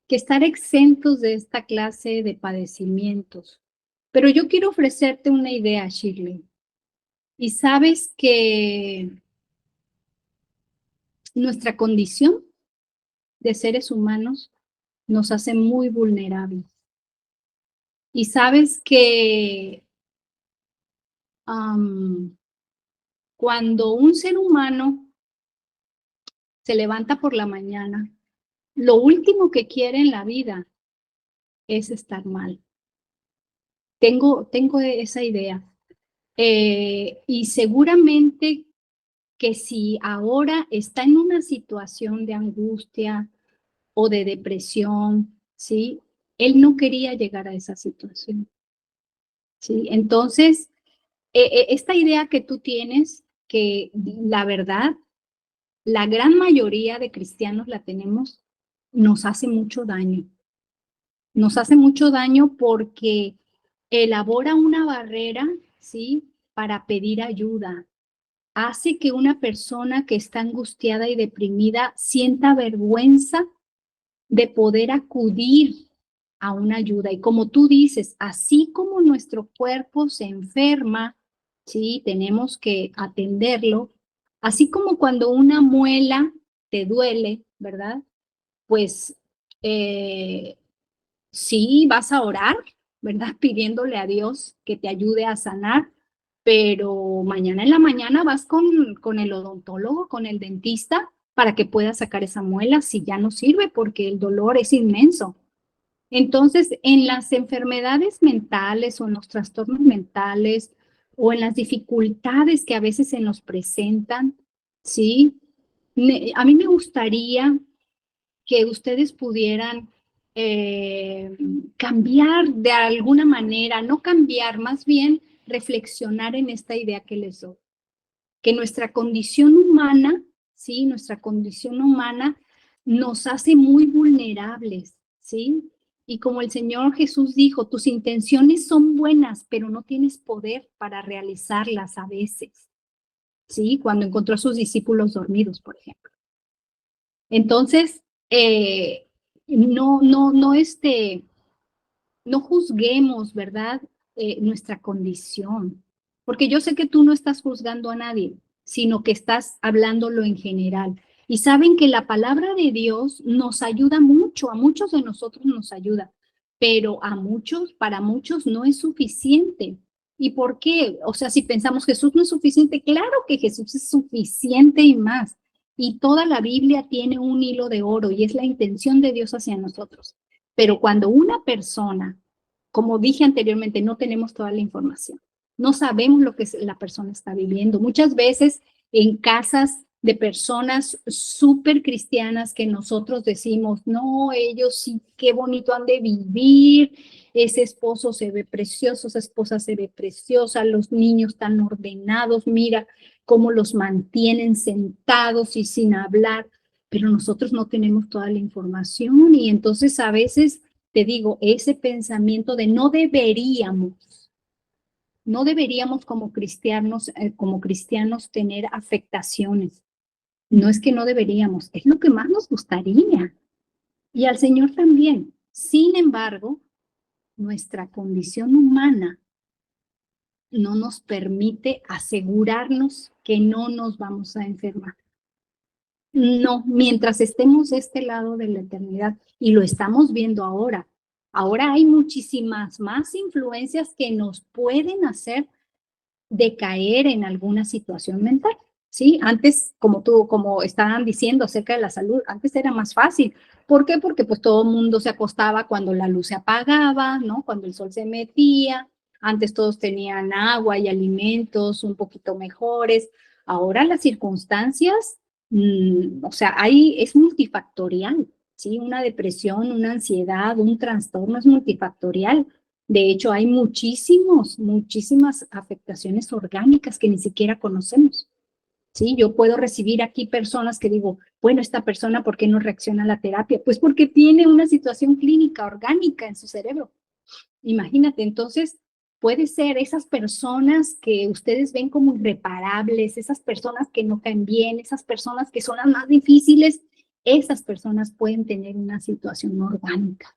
[SPEAKER 2] estar exentos de esta clase de padecimientos. Pero yo quiero ofrecerte una idea, Shirley. Y sabes que nuestra condición de seres humanos nos hace muy vulnerables. Y sabes que cuando un ser humano se levanta por la mañana, lo último que quiere en la vida es estar mal. Tengo esa idea. Y seguramente que si ahora está en una situación de angustia o de depresión, ¿sí? Él no quería llegar a esa situación, ¿sí? Entonces, esta idea que tú tienes, que la verdad, la gran mayoría de cristianos la tenemos, nos hace mucho daño. Nos hace mucho daño porque elabora una barrera, ¿sí? Para pedir ayuda. Hace que una persona que está angustiada y deprimida sienta vergüenza de poder acudir a una ayuda. Y como tú dices, así como nuestro cuerpo se enferma, ¿sí? Tenemos que atenderlo. Así como cuando una muela te duele, ¿verdad? Pues sí, vas a orar, ¿verdad? Pidiéndole a Dios que te ayude a sanar, pero mañana en la mañana vas con el odontólogo, con el dentista, para que pueda sacar esa muela si ya no sirve porque el dolor es inmenso. Entonces, en las enfermedades mentales o en los trastornos mentales o en las dificultades que a veces se nos presentan, ¿sí? A mí me gustaría que ustedes pudieran cambiar de alguna manera, no cambiar, más bien reflexionar en esta idea que les doy, que nuestra condición humana, ¿sí? Nuestra condición humana nos hace muy vulnerables, ¿sí? Y como el Señor Jesús dijo, tus intenciones son buenas, pero no tienes poder para realizarlas a veces, ¿sí? Cuando encontró a sus discípulos dormidos, por ejemplo. Entonces, no juzguemos, ¿verdad? Nuestra condición, porque yo sé que tú no estás juzgando a nadie, sino que estás hablándolo en general. Y saben que la palabra de Dios nos ayuda mucho, a muchos de nosotros nos ayuda, pero para muchos no es suficiente. ¿Y por qué? O sea, si pensamos Jesús no es suficiente, claro que Jesús es suficiente y más. Y toda la Biblia tiene un hilo de oro y es la intención de Dios hacia nosotros. Pero cuando una persona, como dije anteriormente, no tenemos toda la información, no sabemos lo que la persona está viviendo. Muchas veces en casas de personas súper cristianas que nosotros decimos, no, ellos sí, qué bonito han de vivir, ese esposo se ve precioso, esa esposa se ve preciosa, los niños tan ordenados, mira cómo los mantienen sentados y sin hablar, pero nosotros no tenemos toda la información y entonces a veces, te digo, ese pensamiento de no deberíamos como cristianos tener afectaciones. No es que no deberíamos, es lo que más nos gustaría. Y al Señor también. Sin embargo, nuestra condición humana no nos permite asegurarnos que no nos vamos a enfermar. No, mientras estemos de este lado de la eternidad, y lo estamos viendo ahora. Ahora hay muchísimas más influencias que nos pueden hacer decaer en alguna situación mental. ¿Sí? Antes, como estaban diciendo acerca de la salud, antes era más fácil. ¿Por qué? Porque pues todo el mundo se acostaba cuando la luz se apagaba, ¿no? Cuando el sol se metía. Antes todos tenían agua y alimentos un poquito mejores. Ahora las circunstancias, o sea, es multifactorial, ¿sí? Una depresión, una ansiedad, un trastorno es multifactorial. De hecho, hay muchísimas afectaciones orgánicas que ni siquiera conocemos. ¿Sí? Yo puedo recibir aquí personas que digo, bueno, esta persona, ¿por qué no reacciona a la terapia? Pues porque tiene una situación clínica orgánica en su cerebro. Imagínate, entonces, puede ser esas personas que ustedes ven como irreparables, esas personas que no caen bien, esas personas que son las más difíciles, esas personas pueden tener una situación orgánica.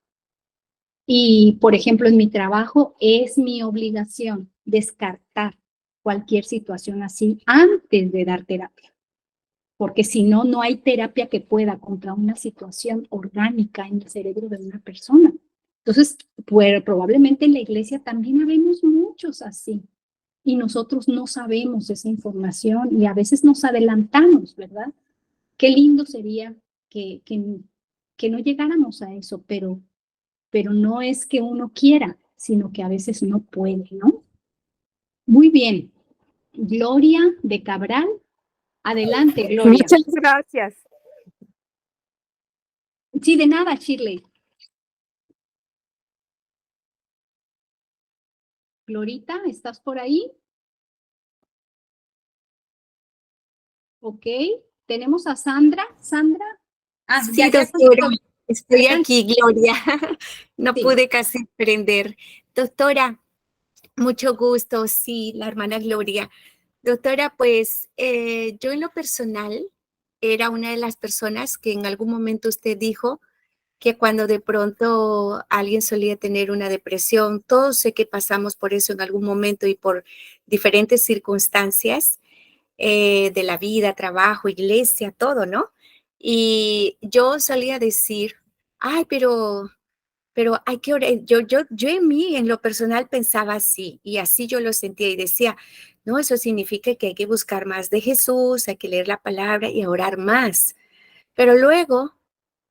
[SPEAKER 2] Y, por ejemplo, en mi trabajo es mi obligación descartar cualquier situación así antes de dar terapia, porque si no, no hay terapia que pueda contra una situación orgánica en el cerebro de una persona. Entonces, pues, probablemente en la iglesia también habemos muchos así y nosotros no sabemos esa información y a veces nos adelantamos, ¿verdad? Qué lindo sería que no llegáramos a eso, pero no es que uno quiera, sino que a veces no puede, ¿no? Muy bien. Gloria de Cabral. Adelante, Gloria.
[SPEAKER 5] Muchas gracias.
[SPEAKER 2] Sí, de nada, Shirley. Glorita, ¿estás por ahí? Ok. Tenemos a Sandra. Sandra. Ah,
[SPEAKER 6] Sí,
[SPEAKER 2] ya
[SPEAKER 6] doctora, estoy
[SPEAKER 2] Adelante.
[SPEAKER 6] aquí, Gloria. No
[SPEAKER 2] Sí.
[SPEAKER 6] pude casi prender. Doctora, mucho gusto, sí, la hermana Gloria. Doctora, pues yo en lo personal era una de las personas que en algún momento usted dijo que cuando de pronto alguien solía tener una depresión, todos sé que pasamos por eso en algún momento y por diferentes circunstancias de la vida, trabajo, iglesia, todo, ¿no? Y yo solía decir, ay, pero hay que orar. Yo en mí, en lo personal, pensaba así, y así yo lo sentía y decía, no, eso significa que hay que buscar más de Jesús, hay que leer la palabra y orar más. Pero luego,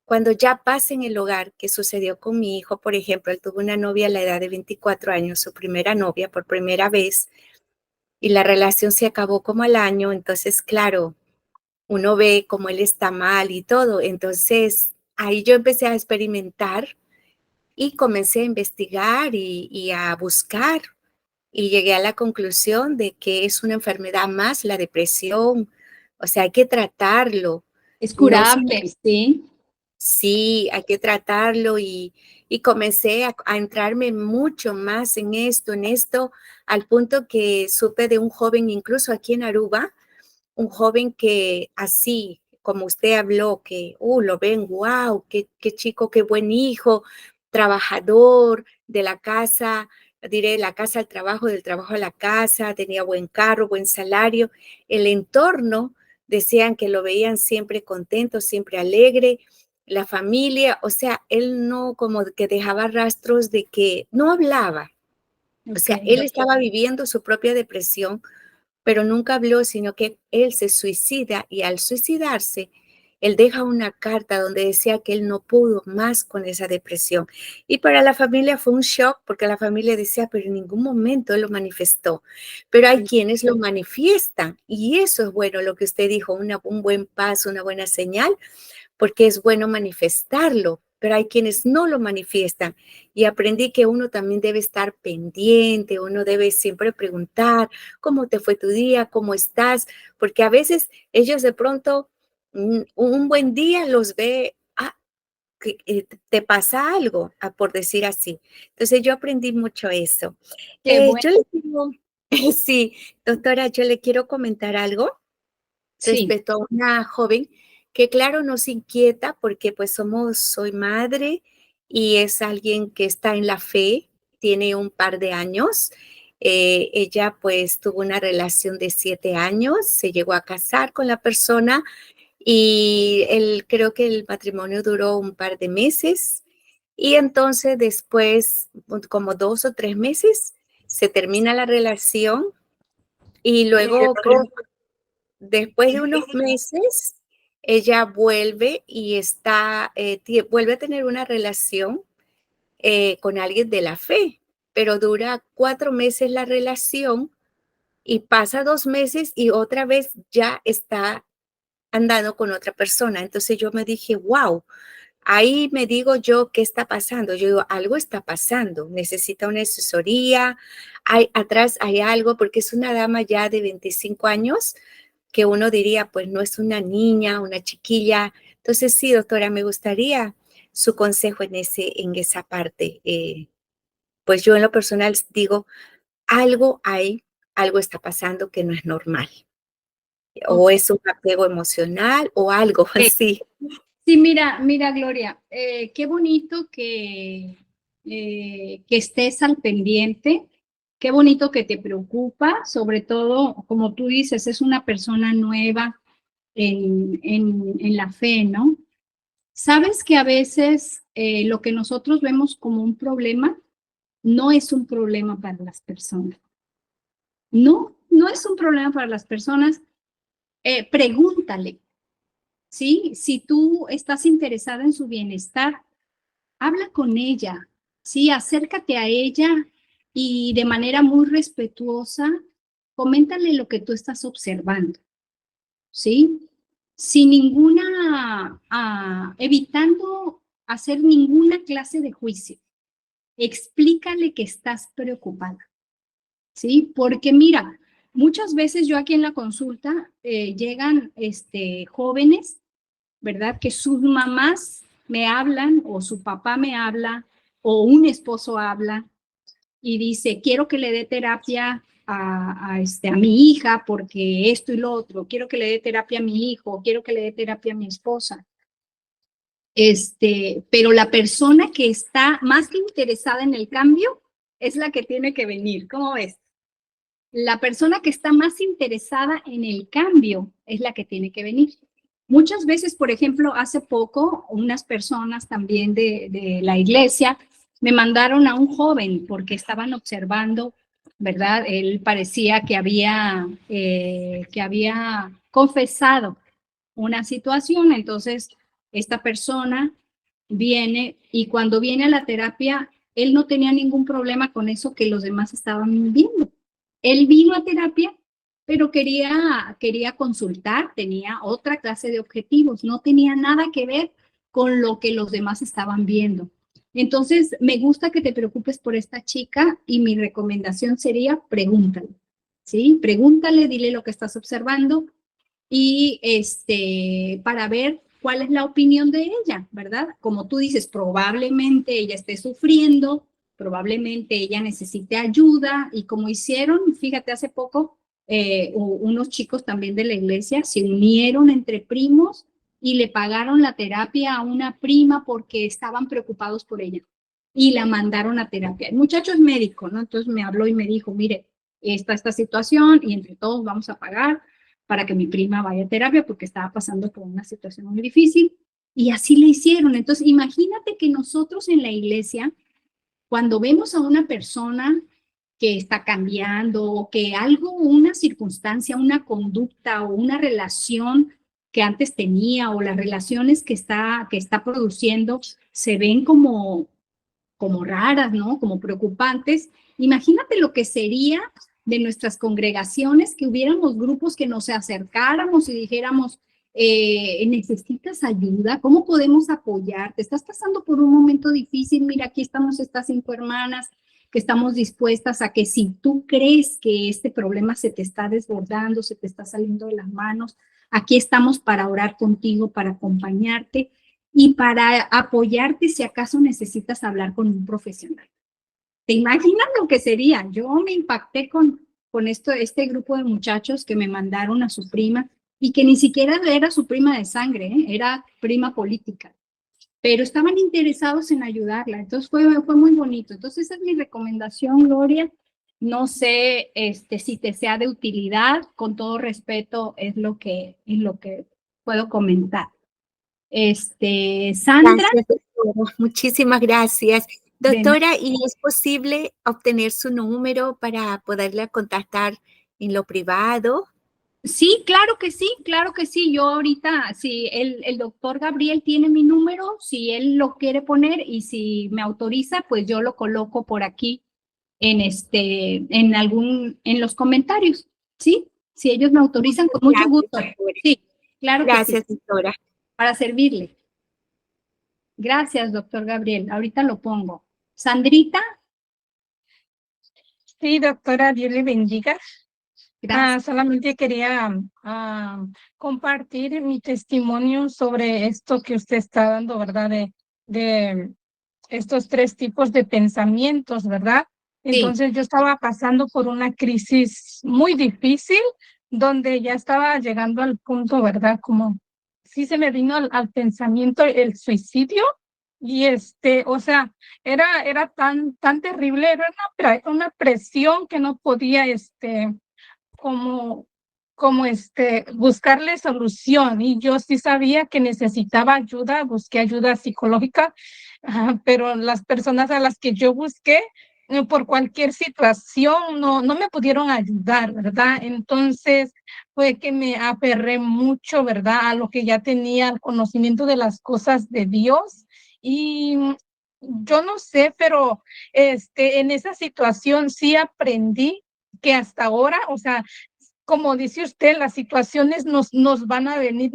[SPEAKER 6] cuando ya pasa en el hogar, que sucedió con mi hijo, por ejemplo, él tuvo una novia a la edad de 24 años, su primera novia por primera vez, y la relación se acabó como al año, entonces, claro, uno ve cómo él está mal y todo. Entonces, ahí yo empecé a experimentar y comencé a investigar y a buscar y llegué a la conclusión de que es una enfermedad más, la depresión. O sea, hay que tratarlo.
[SPEAKER 2] Es
[SPEAKER 6] No,
[SPEAKER 2] curable, sí.
[SPEAKER 6] sí, hay que tratarlo y comencé a entrarme mucho más en esto, al punto que supe de un joven, incluso aquí en Aruba, un joven que así, como usted habló, que, lo ven, wow, qué chico, qué buen hijo, trabajador de la casa, diré, de la casa al trabajo, del trabajo a la casa, tenía buen carro, buen salario. El entorno decían que lo veían siempre contento, siempre alegre, la familia, o sea, él no como que dejaba rastros de que no hablaba. O sea, él estaba viviendo su propia depresión, pero nunca habló, sino que él se suicida y al suicidarse, él deja una carta donde decía que él no pudo más con esa depresión. Y para la familia fue un shock porque la familia decía, pero en ningún momento él lo manifestó. Pero hay quienes lo manifiestan y eso es bueno, lo que usted dijo, un buen paso, una buena señal, porque es bueno manifestarlo, pero hay quienes no lo manifiestan. Y aprendí que uno también debe estar pendiente, uno debe siempre preguntar, ¿cómo te fue tu día? ¿Cómo estás? Porque a veces ellos de pronto, un buen día los ve, que te pasa algo, por decir así. Entonces yo aprendí mucho eso.
[SPEAKER 2] Qué bueno.
[SPEAKER 6] Yo le quiero, sí, doctora, yo le quiero comentar algo
[SPEAKER 2] Sí,
[SPEAKER 6] respecto a una joven que claro nos inquieta porque pues soy madre y es alguien que está en la fe, tiene un par de años. Ella pues tuvo una relación de 7 años, se llegó a casar con la persona y creo que el matrimonio duró un par de meses y entonces después, como 2 o 3 meses, se termina la relación y luego creo después de unos meses, ella vuelve y vuelve a tener una relación con alguien de la fe, pero dura 4 meses la relación y pasa 2 meses y otra vez ya está andando con otra persona. Entonces yo me dije, wow, ahí me digo yo, ¿qué está pasando? Yo digo, algo está pasando, necesita una asesoría, atrás hay algo, porque es una dama ya de 25 años que uno diría, pues no es una niña, una chiquilla. Entonces, sí, doctora, me gustaría su consejo en esa parte. Pues yo en lo personal digo, algo hay, algo está pasando que no es normal. O
[SPEAKER 2] ok.
[SPEAKER 6] es un apego emocional o algo así.
[SPEAKER 2] Sí, mira, Gloria, qué bonito que estés al pendiente, qué bonito que te preocupa, sobre todo, como tú dices, es una persona nueva en la fe, ¿no? Sabes que a veces lo que nosotros vemos como un problema no es un problema para las personas. No es un problema para las personas. Pregúntale, ¿sí? Si tú estás interesada en su bienestar, habla con ella, ¿sí? Acércate a ella y de manera muy respetuosa, coméntale lo que tú estás observando, ¿sí? Sin ninguna, evitando hacer ninguna clase de juicio. Explícale que estás preocupada, ¿sí? Porque mira, muchas veces yo aquí en la consulta llegan jóvenes, ¿verdad? Que sus mamás me hablan o su papá me habla o un esposo habla y dice, quiero que le dé terapia a mi hija porque esto y lo otro, quiero que le dé terapia a mi hijo, quiero que le dé terapia a mi esposa. Pero la persona que está más interesada en el cambio es la que tiene que venir. ¿Cómo ves? La persona que está más interesada en el cambio es la que tiene que venir. Muchas veces, por ejemplo, hace poco, unas personas también de la iglesia me mandaron a un joven porque estaban observando, ¿verdad? Él parecía que había confesado una situación. Entonces, esta persona viene y cuando viene a la terapia, él no tenía ningún problema con eso que los demás estaban viendo. Él vino a terapia, pero quería consultar, tenía otra clase de objetivos, no tenía nada que ver con lo que los demás estaban viendo. Entonces, me gusta que te preocupes por esta chica y mi recomendación sería pregúntale, ¿sí? Pregúntale, dile lo que estás observando y para ver cuál es la opinión de ella, ¿verdad? Como tú dices, probablemente ella esté sufriendo, probablemente ella necesite ayuda y como hicieron, fíjate, hace poco unos chicos también de la iglesia se unieron entre primos y le pagaron la terapia a una prima porque estaban preocupados por ella y la mandaron a terapia. El muchacho es médico, ¿no? Entonces me habló y me dijo, mire, esta situación y entre todos vamos a pagar para que mi prima vaya a terapia porque estaba pasando por una situación muy difícil y así le hicieron. Entonces, imagínate que nosotros en la iglesia, cuando vemos a una persona que está cambiando o que algo, una circunstancia, una conducta o una relación que antes tenía o las relaciones que está produciendo se ven como raras, ¿no? Como preocupantes. Imagínate lo que sería de nuestras congregaciones, que hubiéramos grupos que nos acercáramos y dijéramos, ¿necesitas ayuda? ¿Cómo podemos apoyarte? ¿Estás pasando por un momento difícil? Mira, aquí estamos estas 5 hermanas que estamos dispuestas a que si tú crees que este problema se te está desbordando, se te está saliendo de las manos, aquí estamos para orar contigo, para acompañarte y para apoyarte si acaso necesitas hablar con un profesional. ¿Te imaginas lo que sería? Yo me impacté con este grupo de muchachos que me mandaron a su prima y que ni siquiera era su prima de sangre, era prima política, pero estaban interesados en ayudarla. Entonces fue muy bonito. Entonces esa es mi recomendación, Gloria. No sé si te sea de utilidad, con todo respeto es lo que puedo comentar. Sandra.
[SPEAKER 6] Gracias, doctora. Muchísimas gracias. Doctora, ¿y es posible obtener su número para poderla contactar en lo privado?
[SPEAKER 2] Sí, claro que sí, claro que sí. Yo ahorita, si el doctor Gabriel tiene mi número, si él lo quiere poner y si me autoriza, pues yo lo coloco por aquí en los comentarios, ¿sí? Si ellos me autorizan, con mucho gusto. Sí, claro que sí.
[SPEAKER 6] Gracias, doctora.
[SPEAKER 2] Para servirle. Gracias, doctor Gabriel. Ahorita lo pongo. Sandrita.
[SPEAKER 7] Sí, doctora, Dios le bendiga.
[SPEAKER 2] Gracias.
[SPEAKER 7] Solamente quería compartir mi testimonio sobre esto que usted está dando, ¿verdad? De estos 3 tipos de pensamientos, ¿verdad? Entonces yo estaba pasando por una crisis muy difícil, donde ya estaba llegando al punto, ¿verdad? Como sí se me vino al pensamiento el suicidio. Y o sea, era tan terrible, era una presión que no podía, como buscarle solución. Y yo sí sabía que necesitaba ayuda, busqué ayuda psicológica, pero las personas a las que yo busqué, por cualquier situación, no me pudieron ayudar, ¿verdad? Entonces fue que me aferré mucho, ¿verdad? A lo que ya tenía, el conocimiento de las cosas de Dios. Y yo no sé, pero en esa situación sí aprendí que hasta ahora, o sea, como dice usted, las situaciones nos van a venir,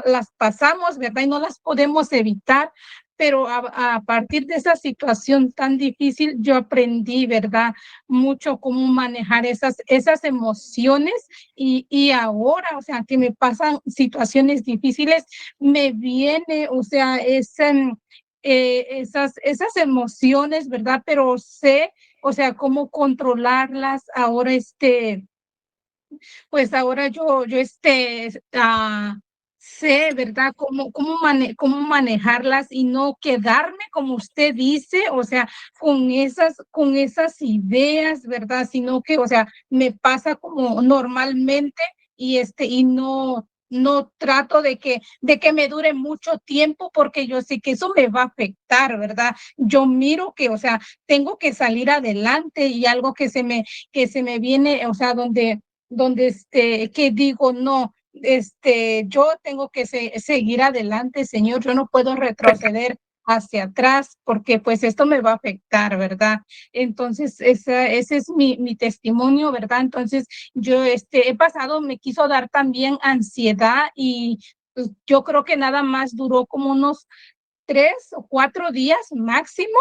[SPEAKER 7] las pasamos, ¿verdad? Y no las podemos evitar, pero a partir de esa situación tan difícil, yo aprendí, ¿verdad? Mucho cómo manejar esas emociones y ahora, o sea, que me pasan situaciones difíciles, me viene, o sea, esas emociones, ¿verdad? Pero sé, o sea, cómo controlarlas. Ahora, pues ahora yo sé, ¿verdad? Cómo manejarlas y no quedarme, como usted dice, o sea, con esas ideas, ¿verdad? Sino que, o sea, me pasa como normalmente y no trato de que me dure mucho tiempo, porque yo sé que eso me va a afectar, ¿verdad? Yo miro que, o sea, tengo que salir adelante, y algo que se me viene, o sea, donde que digo, no, yo tengo que seguir adelante, Señor, yo no puedo retroceder hacia atrás, porque pues esto me va a afectar, ¿verdad? Entonces, ese es mi testimonio, ¿verdad? Entonces, yo he pasado, me quiso dar también ansiedad, y pues, yo creo que nada más duró como unos 3 o 4 días máximo.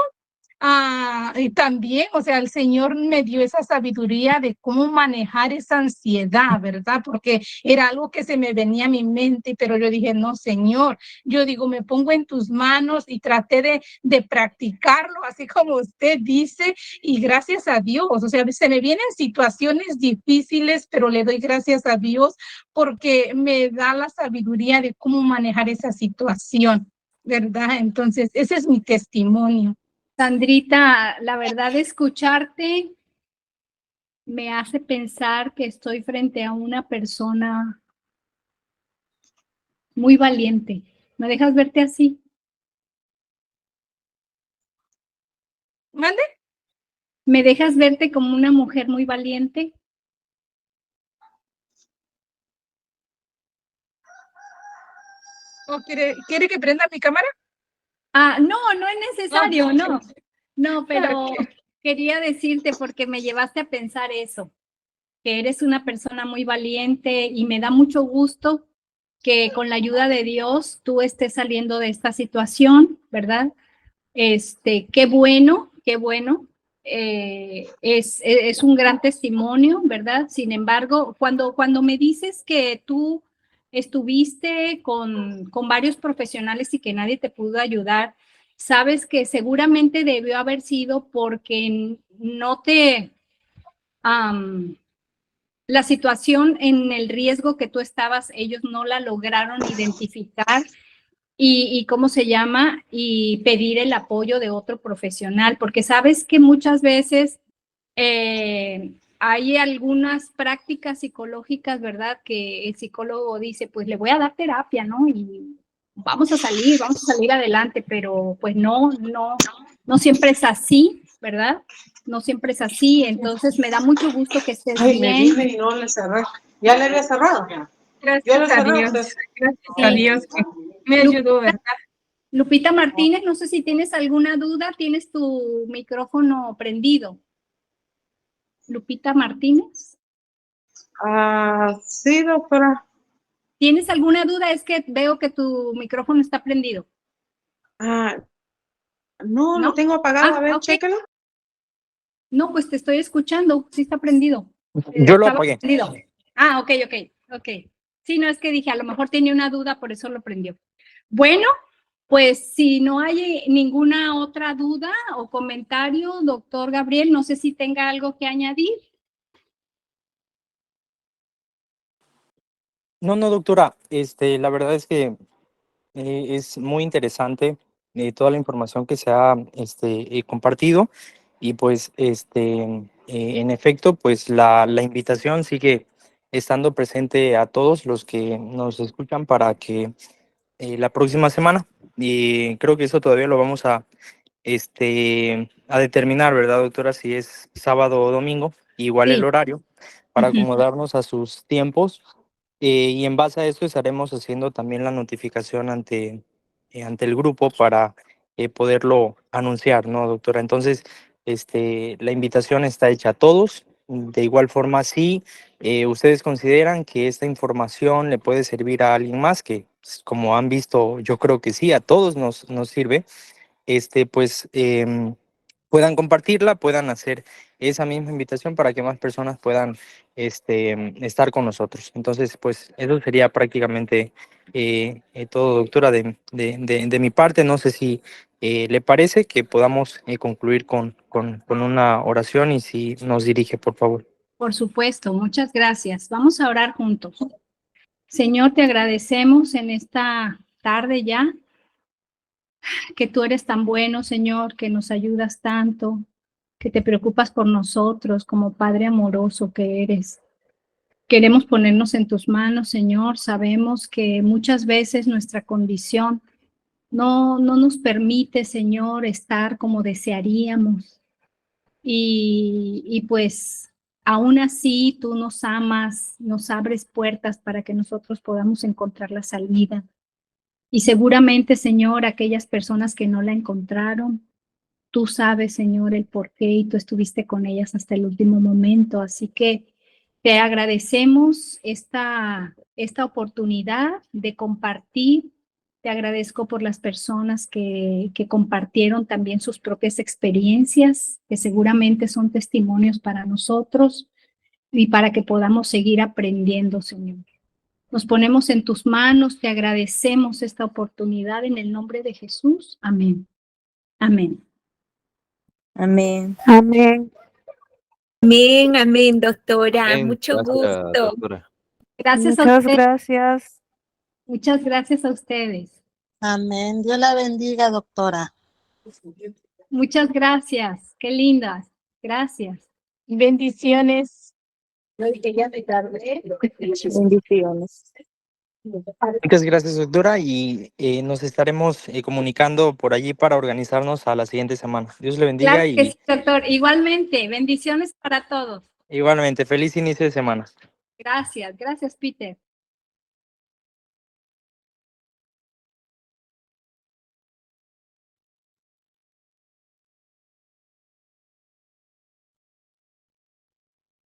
[SPEAKER 7] Y también, o sea, el Señor me dio esa sabiduría de cómo manejar esa ansiedad, ¿verdad? Porque era algo que se me venía a mi mente, pero yo dije, no, Señor, yo digo, me pongo en tus manos, y traté de practicarlo, así como usted dice, y gracias a Dios, o sea, se me vienen situaciones difíciles, pero le doy gracias a Dios porque me da la sabiduría de cómo manejar esa situación, ¿verdad? Entonces, ese es mi testimonio.
[SPEAKER 2] Sandrita, la verdad, escucharte me hace pensar que estoy frente a una persona muy valiente. ¿Me dejas verte así?
[SPEAKER 7] ¿Mande?
[SPEAKER 2] ¿Me dejas verte como una mujer muy valiente?
[SPEAKER 7] ¿O quiere que prenda mi cámara?
[SPEAKER 2] No, no es necesario, no. No, pero
[SPEAKER 7] Ok.
[SPEAKER 2] quería decirte porque me llevaste a pensar eso, que eres una persona muy valiente y me da mucho gusto que con la ayuda de Dios tú estés saliendo de esta situación, ¿verdad? Qué bueno, qué bueno. Es un gran testimonio, ¿verdad? Sin embargo, cuando me dices que tú estuviste con varios profesionales y que nadie te pudo ayudar, sabes que seguramente debió haber sido porque no te, la situación en el riesgo que tú estabas, ellos no la lograron identificar y cómo se llama, y pedir el apoyo de otro profesional, porque sabes que muchas veces hay algunas prácticas psicológicas, ¿verdad? Que el psicólogo dice, pues le voy a dar terapia, ¿no? Y vamos a salir adelante, pero pues no siempre es así, ¿verdad? No siempre es así, entonces me da mucho gusto que estés
[SPEAKER 8] Ay, le
[SPEAKER 2] bien.
[SPEAKER 8] dije y no le cerré. ¿Ya le había cerrado? Yo le
[SPEAKER 7] Gracias a
[SPEAKER 8] cerré a
[SPEAKER 7] Dios.
[SPEAKER 8] usted.
[SPEAKER 7] Gracias a Dios que me ayudó, ¿verdad?
[SPEAKER 2] Lupita Martínez, no sé si tienes alguna duda, tienes tu micrófono prendido. Lupita Martínez,
[SPEAKER 8] Sí, doctora.
[SPEAKER 2] ¿tienes alguna duda? Es que veo que tu micrófono está prendido.
[SPEAKER 8] No,
[SPEAKER 2] ¿No?
[SPEAKER 8] lo tengo apagado. A ver,
[SPEAKER 2] Ok.
[SPEAKER 8] chéquelo.
[SPEAKER 2] No, pues te estoy escuchando, sí está prendido.
[SPEAKER 3] Yo lo
[SPEAKER 2] Estaba
[SPEAKER 3] apagué.
[SPEAKER 2] prendido. Ok. Sí, no, es que dije, a lo mejor tenía una duda, por eso lo prendió. Bueno, pues si no hay ninguna otra duda o comentario, doctor Gabriel, no sé si tenga algo que añadir.
[SPEAKER 3] No, doctora, la verdad es que es muy interesante toda la información que se ha compartido y pues en efecto pues la invitación sigue estando presente a todos los que nos escuchan para que la próxima semana, y creo que eso todavía lo vamos a determinar, ¿verdad, doctora? Si es sábado o domingo, igual el
[SPEAKER 2] Sí.
[SPEAKER 3] horario, para
[SPEAKER 2] Ujú.
[SPEAKER 3] acomodarnos a sus tiempos. Y en base a esto estaremos haciendo también la notificación ante el grupo para poderlo anunciar, ¿no, doctora? Entonces, la invitación está hecha a todos. De igual forma, si ustedes consideran que esta información le puede servir a alguien más, que como han visto, yo creo que sí, a todos nos sirve, pues puedan compartirla, puedan hacer esa misma invitación para que más personas puedan estar con nosotros. Entonces, pues eso sería prácticamente todo, doctora, de mi parte. No sé si le parece que podamos concluir con una oración y si nos dirige, por favor.
[SPEAKER 2] Por supuesto, muchas gracias. Vamos a orar juntos. Señor, te agradecemos en esta tarde ya que tú eres tan bueno, Señor, que nos ayudas tanto, que te preocupas por nosotros como Padre amoroso que eres. Queremos ponernos en tus manos, Señor. Sabemos que muchas veces nuestra condición no nos permite, Señor, estar como desearíamos. Y pues aún así tú nos amas, nos abres puertas para que nosotros podamos encontrar la salida. Y seguramente, Señor, aquellas personas que no la encontraron, tú sabes, Señor, el por qué y tú estuviste con ellas hasta el último momento. Así que te agradecemos esta oportunidad de compartir. Te agradezco por las personas que compartieron también sus propias experiencias, que seguramente son testimonios para nosotros y para que podamos seguir aprendiendo, Señor. Nos ponemos en tus manos, te agradecemos esta oportunidad en el nombre de Jesús. Amén. Amén.
[SPEAKER 9] Amén.
[SPEAKER 5] Amén.
[SPEAKER 6] Amén, doctora.
[SPEAKER 10] Bien,
[SPEAKER 6] Mucho
[SPEAKER 10] gracias,
[SPEAKER 6] gusto.
[SPEAKER 10] doctora.
[SPEAKER 2] Gracias a
[SPEAKER 5] Muchas
[SPEAKER 2] ustedes.
[SPEAKER 5] gracias.
[SPEAKER 2] Muchas gracias a ustedes.
[SPEAKER 4] Amén. Dios la bendiga, doctora.
[SPEAKER 2] Muchas gracias. Qué lindas. Gracias.
[SPEAKER 7] Bendiciones.
[SPEAKER 9] Bendiciones.
[SPEAKER 3] Muchas gracias, doctora, y nos estaremos comunicando por allí para organizarnos a la siguiente semana. Dios le bendiga
[SPEAKER 2] Claro que
[SPEAKER 3] y
[SPEAKER 2] sí, doctor. Igualmente, bendiciones para todos.
[SPEAKER 3] igualmente, feliz inicio de semana.
[SPEAKER 2] Gracias, Peter.